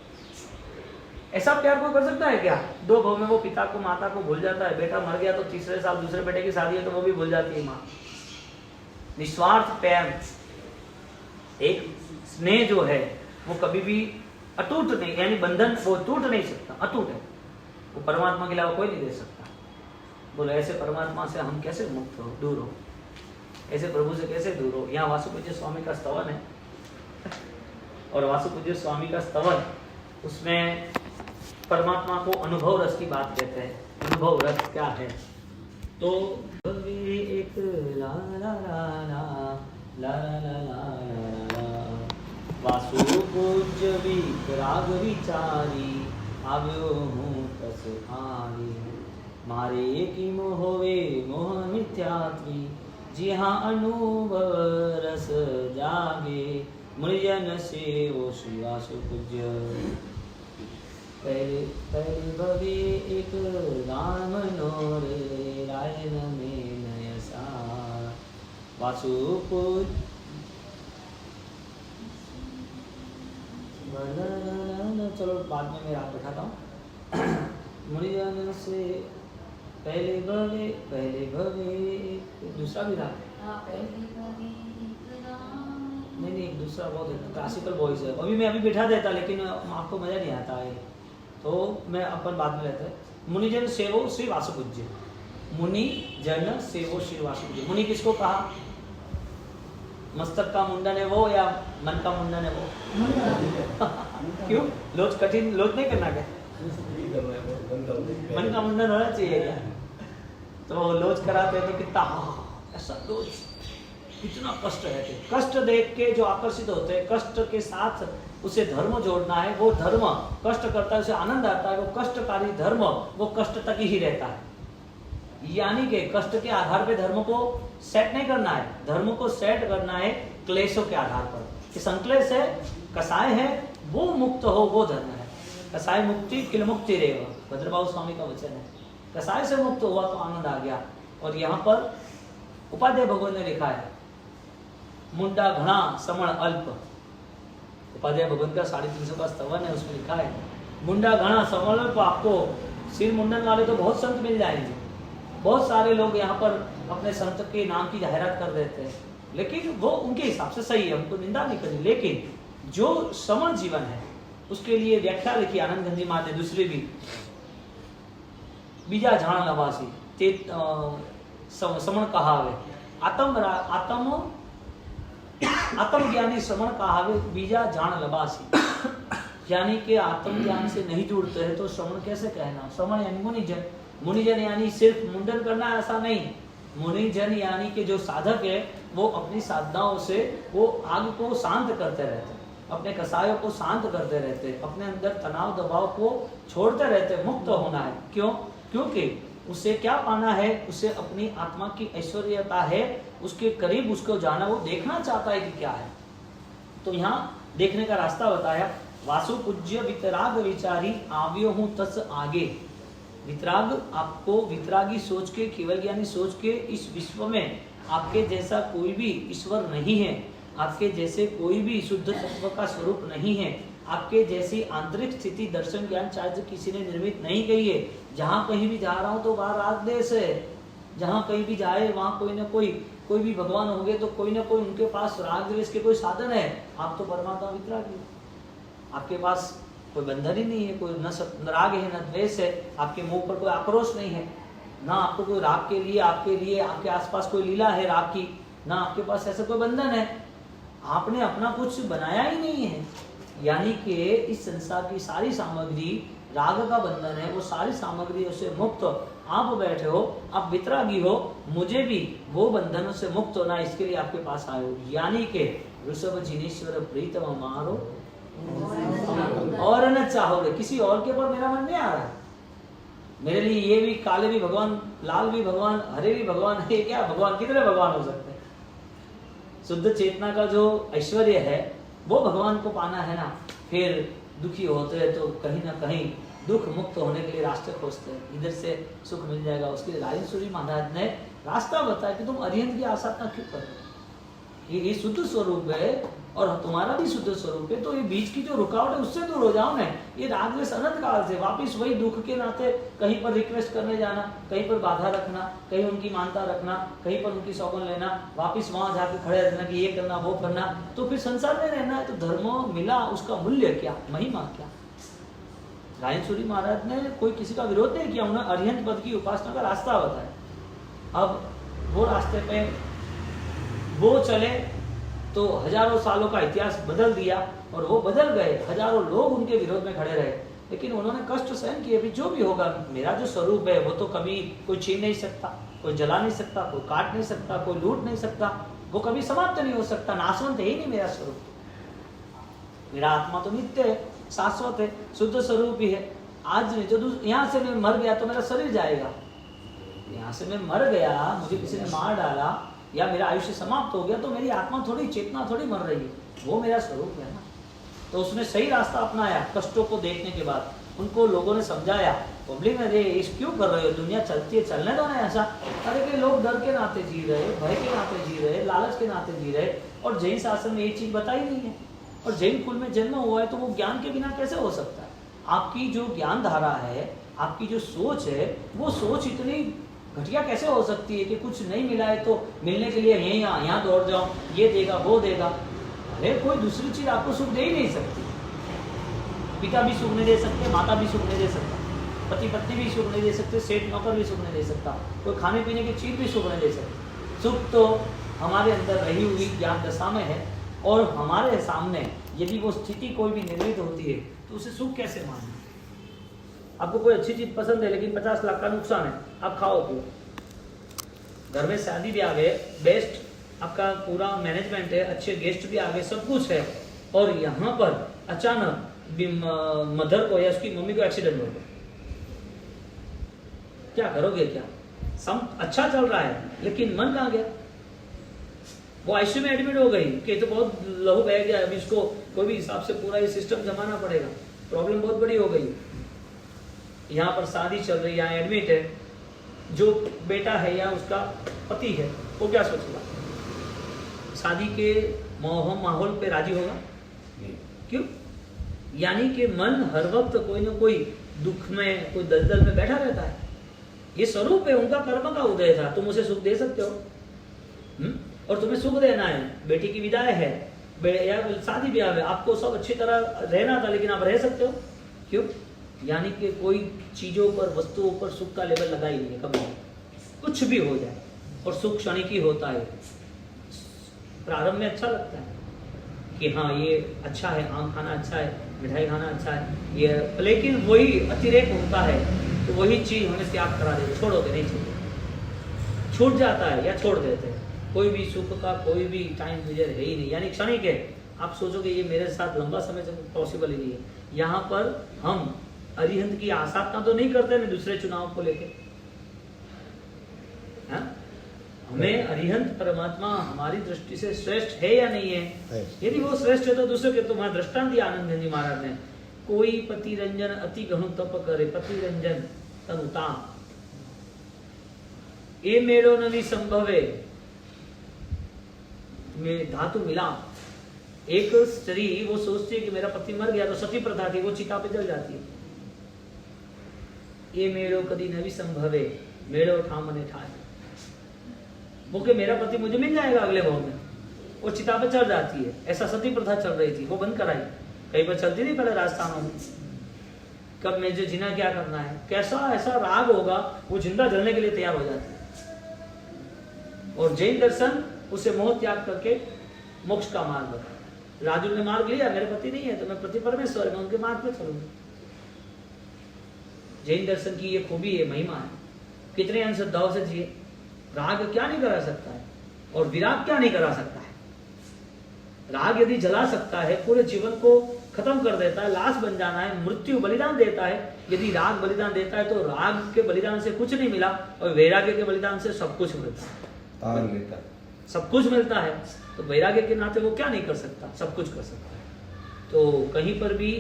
ऐसा प्यार कोई कर सकता है क्या? 2 भाव में वो पिता को माता को भूल जाता है, बेटा मर गया तो तीसरे साल दूसरे बेटे की शादी है तो वो भी भूल जाती है माँ। निस्वार्थ प्रेम, एक स्नेह जो है वो कभी भी अटूट नहीं, यानी बंधन वो टूट नहीं सकता, अटूट है, वो परमात्मा के अलावा कोई नहीं दे सकता। बोलो ऐसे परमात्मा से हम कैसे मुक्त हो, दूर हो, ऐसे प्रभु से कैसे दूर हो। यहाँ वासुपूज्य स्वामी का स्तवन है, और वासुपूज्य स्वामी का स्तवन, उसमें परमात्मा को अनुभव रस की बात कहते हैं। अनुभव रस क्या है? तो एक ला ला ला ला ला ला ला ला वासुपूज्य विराग विचारी આવ્યો હું તસ આવી મારે की मोहवे मोह मिथ्यात्वी जी हाँ अनुभव रस जागे मुनिजन से वो श्रीवासु पूज्य पहले भवे एक राम नोरे रायन में नयसा वासु पूज्य चलो बाद में मैं रात बैठाता हूँ। मुनिजन से पहले भवे दूसरा भी राग, नहीं एक दूसरा बहुत क्लासिकल वॉइस है, अभी मैं बैठा देता लेकिन आपको मजा नहीं आता है, तो मैं अपन बाद में रहता है। मुनिजन सेवो श्री वासुपूज्य, मुनि जन सेवो श्री वासुपूज्य। मुनि किसको कहा? मस्तक का मुंडन है वो या मन का मुंडन है वो? क्यों? लोच कठिन, लोच नहीं करना क्या? मन का मुंडन होना चाहिए क्या? तो लोच कराते हैं तो कितना ऐसा लोच, कितना कष्ट है। कष्ट देख के जो आकर्षित होते हैं, कष्ट के साथ उसे धर्म जोड़ना है, वो धर्म कष्ट करता है, उसे आनंद आता है, वो कष्टकारी धर्म वो कष्ट तक ही रहता है। यानी कि कष्ट के आधार पे धर्म को सेट नहीं करना है, धर्म को सेट करना है क्लेशों के आधार पर कि संक्लेश है, कसाय है, वो मुक्त हो, वो धर्म है। कसाय मुक्ति किल मुक्ति रेव, भद्रबाहु स्वामी का वचन है। कसाय से मुक्त हुआ तो आनंद आ गया। और यहाँ पर उपाध्याय भगवान ने लिखा है मुंडा घना समण अल्प, उपाध्याय भगवान का 350 का स्तवन है, उसमें लिखा है मुंडा घना समण अल्प। आपको सिर मुंडन वाले तो बहुत संत मिल जाएंगे, बहुत सारे लोग यहाँ पर अपने संत के नाम की जाहिरात कर देते हैं, लेकिन वो उनके हिसाब से सही है, उनको निंदा नहीं करनी। लेकिन जो समण जीवन है उसके लिए व्याख्या लिखी आनंद गंधी माँ ने दूसरी भी, बीजा जान लवासी ते समण कहावे, आत्म ज्ञानी समण कहावे बीजा जान लबासी। यानी कि आत्म ज्ञान से नहीं जुड़ते हैं तो श्रवण कैसे कहना। श्रवण यानी मुनिजन, मुनिजन यानी सिर्फ मुंडन करना ऐसा नहीं। मुनिजन यानी कि जो साधक है वो अपनी साधनाओं से वो आग को शांत करते रहते हैं, अपने कसायों को शांत करते रहते हैं, अपने अंदर तनाव दबाव को छोड़ते रहते हैं। मुक्त होना है, क्यों? क्योंकि उसे क्या पाना है, उसे अपनी आत्मा की ऐश्वर्यता है, उसके करीब उसको जाना, वो देखना चाहता है कि क्या है। तो यहाँ देखने का रास्ता बताया, वासु पूज्य वितराग विचारी आव्यो हूं तस आगे। वितराग, आपको वितरागी सोच के, केवल ज्ञानी सोच के इस विश्व में आपके जैसा कोई भी ईश्वर नहीं है, आपके जैसे कोई भी शुद्ध तत्व का स्वरूप नहीं है, आपके जैसी आंतरिक स्थिति दर्शन ज्ञान चार्ज किसी ने निर्मित नहीं की है। जहां कहीं भी जा रहा हूं तो वहां राग देश है, जहां कहीं भी जाए वहां कोई भी भगवान होंगे तो कोई ना कोई उनके पास राग द्वेष के कोई साधन है। आप तो परमात्मा वितरागी, आपके पास कोई बंधन ही नहीं है, कोई न राग है न द्वेष है, आपके मुंह पर कोई आक्रोश नहीं है, ना आपको कोई राग के लिए आपके आसपास कोई लीला है राग की, ना आपके पास ऐसा कोई बंधन है। आपने अपना कुछ बनाया ही नहीं है। यानी कि इस संसार की सारी सामग्री राग का बंधन है, वो सारी सामग्रियों से मुक्त आप बैठे हो, आप वितरागी हो। मुझे भी वो बंधनों से मुक्त होना, इसके लिए आपके पास आए हो। यानी कि ऋषभ जिनेश्वर प्रीतम मारो और न चाहोगे, किसी और के ऊपर मेरा मन नहीं आ रहा है। मेरे लिए ये भी काले भी भगवान, लाल भी भगवान, हरे भी भगवान, ये क्या भगवान, कितने भगवान हो सकते हैं। शुद्ध चेतना का जो ऐश्वर्य है वो भगवान को पाना है ना। फिर दुखी होते हैं तो कहीं ना कहीं दुख मुक्त होने के लिए रास्ते खोजते हैं, इधर से सुख मिल जाएगा। उसके लिए राजेश्वरी महाराज ने रास्ता बताया कि तुम अरिहंत की आसाधना क्यों कर रहे हो, ये शुद्ध स्वरूप है और तुम्हारा भी शुद्ध स्वरूप है, तो ये बीच की जो रुकावट है उससे दूर हो जाओ ना। ये राग द्वेष अनंत काल से वापिस वही दुख के नाते कहीं पर रिक्वेस्ट करने जाना, कहीं पर बाधा रखना, कहीं उनकी मानता रखना, कहीं पर उनकी सौगंध लेना, वापिस वहां जाके खड़े रहना कि ये करना वो करना। तो फिर संसार में रहना है तो धर्म मिला, उसका मूल्य क्या, महिमा क्या। राजेश्वरी महाराज ने कोई किसी का विरोध नहीं किया, उन्होंने अरिहंत पद की उपासना का रास्ता बताया। अब वो रास्ते पे वो चले तो हजारों सालों का इतिहास बदल दिया और वो बदल गए, हजारों लोग उनके विरोध में खड़े रहे, लेकिन उन्होंने कष्ट सहन किए। जो भी होगा, मेरा जो स्वरूप है वो तो कभी कोई छीन नहीं सकता, कोई जला नहीं सकता, कोई काट नहीं सकता, कोई लूट नहीं सकता, वो कभी समाप्त नहीं हो सकता, नाशवंत है ही नहीं मेरा स्वरूप। मेरा आत्मा तो नित्य है, शाश्वत है, शुद्ध स्वरूप ही है। आज नहीं तो यहाँ से मैं मर गया तो मेरा शरीर जाएगा, यहाँ से मैं मर गया, मुझे किसी ने मार डाला या मेरा आयुष्य समाप्त हो गया तो मेरी आत्मा थोड़ी, चेतना थोड़ी मर रही है, वो मेरा स्वरूप है ना। तो उसने सही रास्ता अपनाया। कष्टों को देखने के बाद उनको लोगों ने समझाया, पब्लिक ने रे इस क्यों कर रहे हो, दुनिया चलती है, चलने दो ना ऐसा। अरे कि लोग डर के नाते जी रहे, भय के नाते जी रहे, लालच के नाते जी रहे, और जैन शास्त्र में ये चीज बताई नहीं है। और जैन कुल में जन्म हुआ है तो वो ज्ञान के बिना कैसे हो सकता है। आपकी जो ज्ञान धारा है, आपकी जो सोच है, वो सोच इतनी घटिया कैसे हो सकती है कि कुछ नहीं मिला है तो मिलने के लिए यहीं यहाँ दौड़ जाओ, ये देगा वो देगा। अरे कोई दूसरी चीज आपको सुख दे ही नहीं सकती। पिता भी सुख नहीं दे सकते, माता भी सुख नहीं दे सकता, पति पत्नी भी सुख नहीं दे सकते, सेठ नौकर भी सुख नहीं दे सकता, कोई खाने पीने की चीज भी सुख नहीं दे सकती। सुख तो हमारे अंदर रही हुई ज्ञान दशा में है, और हमारे सामने यदि वो स्थिति कोई भी निर्मित होती है तो उसे सुख कैसे मानना। आपको कोई अच्छी चीज पसंद है लेकिन 50 लाख का नुकसान है, आप खाओ क्यों। घर में शादी भी आ गए, बेस्ट आपका पूरा मैनेजमेंट है, अच्छे गेस्ट भी आ गए, सब कुछ है, और यहाँ पर अचानक मदर को या उसकी मम्मी को एक्सीडेंट हो गया, क्या करोगे। क्या सब अच्छा चल रहा है लेकिन मन कहाँ गया। वो आईसीयू में एडमिट हो गई कि तो बहुत लहू बह गया, अभी इसको कोई भी हिसाब से पूरा ये सिस्टम जमाना पड़ेगा, प्रॉब्लम बहुत बड़ी हो गई। यहाँ पर शादी चल रही है, यहाँ एडमिट है, जो बेटा है या उसका पति है वो क्या सोचेगा, शादी के माहौल पे राजी होगा। क्यों? यानी कि मन हर वक्त कोई ना कोई दुख में, कोई दलदल में बैठा रहता है। ये स्वरूप है, उनका कर्म का उदय था। तुम उसे सुख दे सकते हो? और तुम्हें सुख देना है, बेटी की विदाई है या शादी ब्याह है, आपको सब अच्छी तरह रहना था, लेकिन आप रह सकते हो, क्यों? यानी कि कोई चीजों पर, वस्तुओं पर सुख का लेवल लगा ही नहीं है कभी। कुछ भी हो जाए और सुख क्षणिक ही होता है। प्रारंभ में अच्छा लगता है कि हाँ ये अच्छा है, आम खाना अच्छा है, मिठाई खाना अच्छा है, ये, लेकिन वही अतिरेक होता है तो वही चीज हमें त्याग करा देते, छोड़ोगे नहीं छोड़ो, छूट जाता है या छोड़ देते हैं। कोई भी सुख का कोई भी टाइम पीरियड है ही नहीं, यानी क्षणिक है। आप सोचोगे ये मेरे साथ लंबा समय से पॉसिबल ही नहीं है। यहाँ पर हम अरिहंत की आसाधना तो नहीं करते ना दूसरे चुनाव को लेके। हमें अरिहंत परमात्मा हमारी दृष्टि से श्रेष्ठ है या नहीं है? यदि वो श्रेष्ठ है तो दूसरे के, तुम्हारा दृष्टांत दिया आनंद जी महाराज ने, कोई पति रंजन अति घणु तप करे, पति रंजन तनुता ए मेलो नवी संभवे, में धातु मिला। एक स्त्री वो सोचती है कि मेरा पति मर गया, तो सती प्रथा थी, वो चिता पे जल जाती है। ये मेड़ो कदी नवी संभवे, मेड़ो ठामने ठाए, वो कि मेरा पति मुझे मिल जाएगा अगले भाव में, वो चिता पे चढ़ जाती है। ऐसा सती प्रथा चल रही थी, वो बंद कराई। कहीं पर चलती नहीं पहले राजस्थानों में। कब में जो जीना क्या करना है, कैसा ऐसा राग होगा, वो जिंदा जलने के लिए तैयार हो जाती है। और जैन दर्शन उसे मोह त्याग करके मोक्ष का मार्ग बताया। राजुल ने मार्ग लिया, मेरे पति नहीं है तो मैं पति परमेश्वर, मैं उनके मार्ग पे चलूंगा। जैन दर्शन की ये खूबी है, महिमा है। कितने अंधश्रद्धाओं से जिए, राग क्या नहीं करा सकता है और विराग क्या नहीं करा सकता है। राग यदि जला सकता है, पूरे जीवन को खत्म कर देता है, लाश बन जाना है, मृत्यु बलिदान देता है। यदि राग बलिदान देता है तो राग के बलिदान से कुछ नहीं मिला और वैराग्य के बलिदान से सब कुछ मिलता है। सब कुछ मिलता है, तो वैराग्य के नाते वो क्या नहीं कर सकता, सब कुछ कर सकता है। तो कहीं पर भी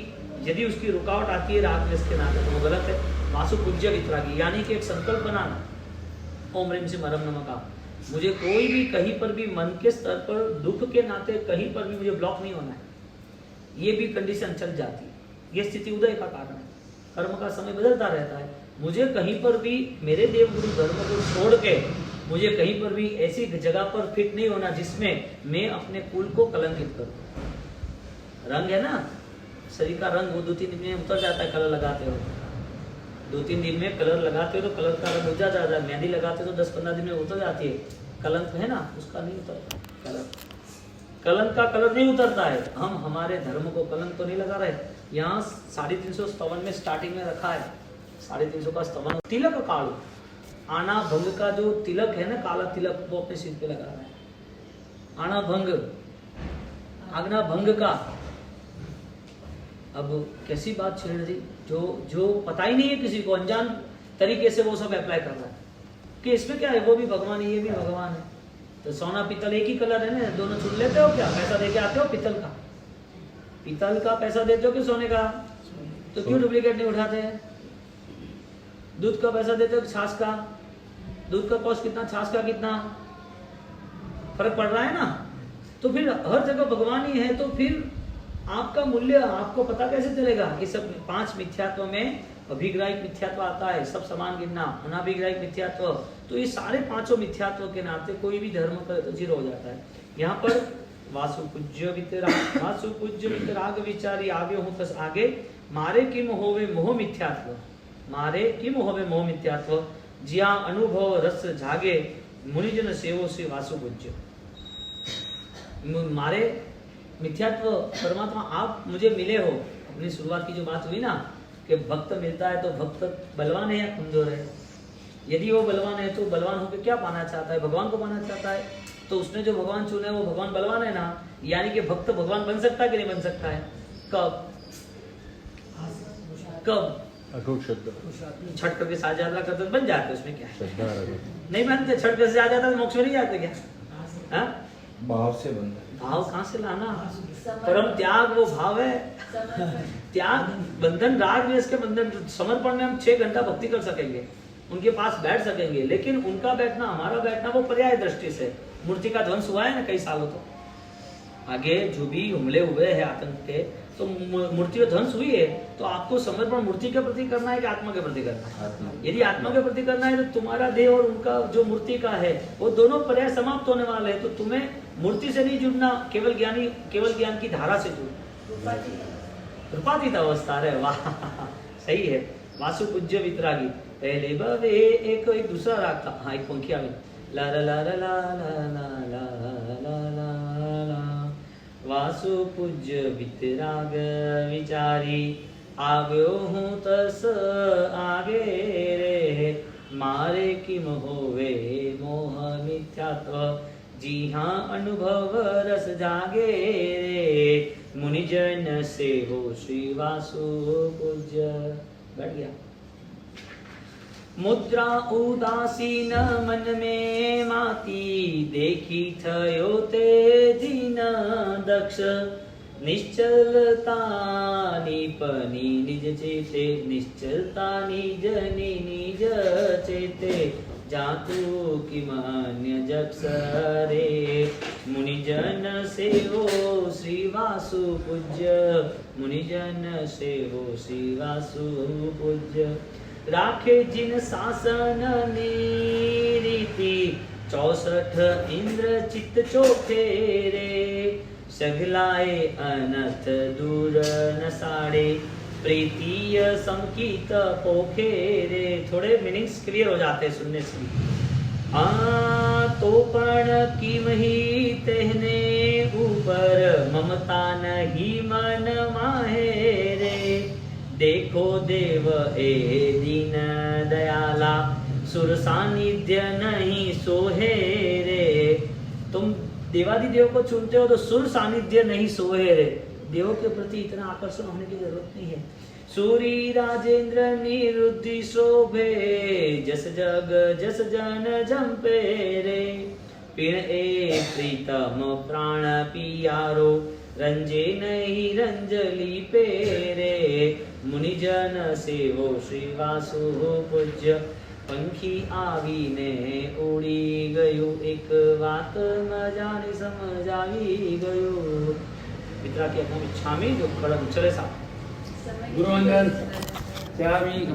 यदि उसकी रुकावट आती है राग के नाते तो वो गलत है। वासु पूज्य वितरागी, यानी कि एक संकल्प बनाना, ओम ह्रीम सिंह हरम नमः का, मुझे कोई भी कहीं पर भी मन के स्तर पर दुख के नाते कहीं पर भी मुझे ब्लॉक नहीं होना है। ये भी कंडीशन चल जाती है, ये स्थिति उदय का कारण है। कर्म का समय बदलता रहता है। मुझे कहीं पर भी मेरे देव गुरु धर्म को छोड़ के मुझे कहीं पर भी ऐसी जगह पर फिट नहीं होना जिसमें मैं अपने कुल को कलंकित करूं। रंग है ना, शरीर का रंग, वो 2-3 दिन में उतर जाता है। कलर लगाते हो 2-3 दिन में कलर लगाते हो तो कलर का रंग उतर जाता है। मेहंदी लगाते हो तो 10-15 दिन में उतर जाती है। कलंक है ना, उसका नहीं उतरता कलर। कलंक का कलर नहीं उतरता है। हम हमारे धर्म को कलंक तो नहीं लगा रहे। यहाँ 350 स्तवन में स्टार्टिंग में रखा है, 350 का स्तवन। तिलक काल, आना भंग का जो तिलक है ना, काला तिलक, वो अपने सिर पे लगा रहा है। आना भंग, आज्ञा भंग का। अब कैसी बात छेड़ दी, जो पता ही नहीं है किसी को, अनजान तरीके से वो सब अप्लाई कर रहा है कि इसमें क्या है, वो भी भगवान है, ये भी भगवान है। तो सोना पीतल एक ही कलर है ना, दोनों छूट लेते हो क्या? पैसा देके आते हो पितल का, पीतल का पैसा देते हो कि सोने का? तो क्यों डुप्लीकेट नहीं उठाते हैं? दूध का पैसा देते हो, छाछ का? दूध का कॉस्ट कितना, छाछ का कितना, फर्क पड़ रहा है ना। तो फिर हर जगह भगवान ही है, तो फिर आपका मूल्य आपको पता कैसे चलेगा? कि सब 5 मिथ्यात्व में अभिग्राहिक मिथ्यात्व आता है, सब समान गिनना, अनाभिग्राहिक मिथ्यात्व। तो ये सारे 5 मिथ्यात्व के नाते कोई भी धर्म पर तो जीरो हो जाता है। यहाँ पर वासु पूज्य वितराग विचारी आगे हूँ तस आगे, मारे किम होवे मोह मिथ्यात्व, मारे किम होवे मोह मिथ्यात्व, जिया अनुभव रस जागे, मुनिजन सेवो से वासु पूज्य। मारे मिथ्यात्व परमात्मा आप मुझे मिले हो। अपनी शुरुआत की जो बात हुई ना कि भक्त मिलता है तो भक्त बलवान है या कमजोर है। यदि वो बलवान है तो बलवान होकर क्या पाना चाहता है? भगवान को पाना चाहता है। तो उसने जो भगवान चुना है वो भगवान बलवान है ना, यानी कि भक्त भगवान बन सकता है कि नहीं बन सकता है? कब कब? छठ करके साथ यात्रा करते बन जाते, उसमें क्या है? नहीं बनते। छठ करके साथ यात्रा मोक्ष में नहीं जाते क्या? भाव से बनता है। भाव कहाँ से लाना? परम त्याग वो भाव है। त्याग, बंधन, राग द्वेष के बंधन। समर्पण में हम 6 घंटा भक्ति कर सकेंगे, उनके पास बैठ सकेंगे, लेकिन उनका बैठना हमारा बैठना वो पर्याय दृष्टि से। मूर्ति का ध्वंस हुआ है ना कई सालों तो, आगे जो भी हमले हुए हैं आतंक के, तो मूर्ति ध्वंस हुई है, तो आपको समर्पण मूर्ति के प्रति करना है कि आत्मा के प्रति करना है? आत्मा। यदि आत्मा के प्रति करना है तो तुम्हारा देह और उनका जो मूर्ति का है वो दोनों पर्याय समाप्त होने वाले हैं, तो तुम्हें मूर्ति से नहीं जुड़ना, केवल ज्ञान की धारा से जुड़ना। कृपातीत अवस्था है। वाह, सही है। वासु पूज्य वितरागी पहले बवे एक दूसरा राग था। हाँ, एक पंखी आ गई। ला ला ला ला ला ला ला ला ला ला वासु पूज्य वितराग विचारी आग्यो हूँ तस आगे रे मारे किम होवे मोह मिथ्यात्व जी हाँ अनुभव रस जागे रे मुनिजन से हो श्री वासु पूज्य। बैठ गया। मुद्रा उदासीन मन में माती देखी थयो ते दीन दक्ष निश्चलता निपनी निज चेते निश्चलता निज निज चेते जातु किमान्य जक्ष रे मुनिजन सेवो श्री वासु पूज्य मुनिजन सेवो श्री वासु पूज्य राखे जिन शासन नीति 64 इंद्र चित्त चोखे रे सगलाए अनथ दूर नसाड़े प्रीतिय संकीत पोखे रे। थोड़े मीनिंग्स क्लियर हो जाते हैं सुनने से। तो पण किम ही तेहने ऊपर ममता नहीं मन माहे रे देखो देव ए दीन दयाला सुर सानिध्य नहीं सोहे रे। तुम देवादि देव को चुनते हो तो सुर सानिध्य नहीं सोहे रे। देवों के प्रति इतना आकर्षण होने की जरूरत नहीं है। सूरी राजेंद्र निरुद्धि शोभे जस जग जस जन जंपे रे पिण ए प्रीतम प्राण पियारो रंजे नहीं रंजली पेरे मुनिजन सेवो श्री वासु पूज्य। पंखी आवीने उड़ी गयो एक बात मजाने समझावी गयो पिता के अपना छामी जो खड़म चले सा गुरु अंगन चाबी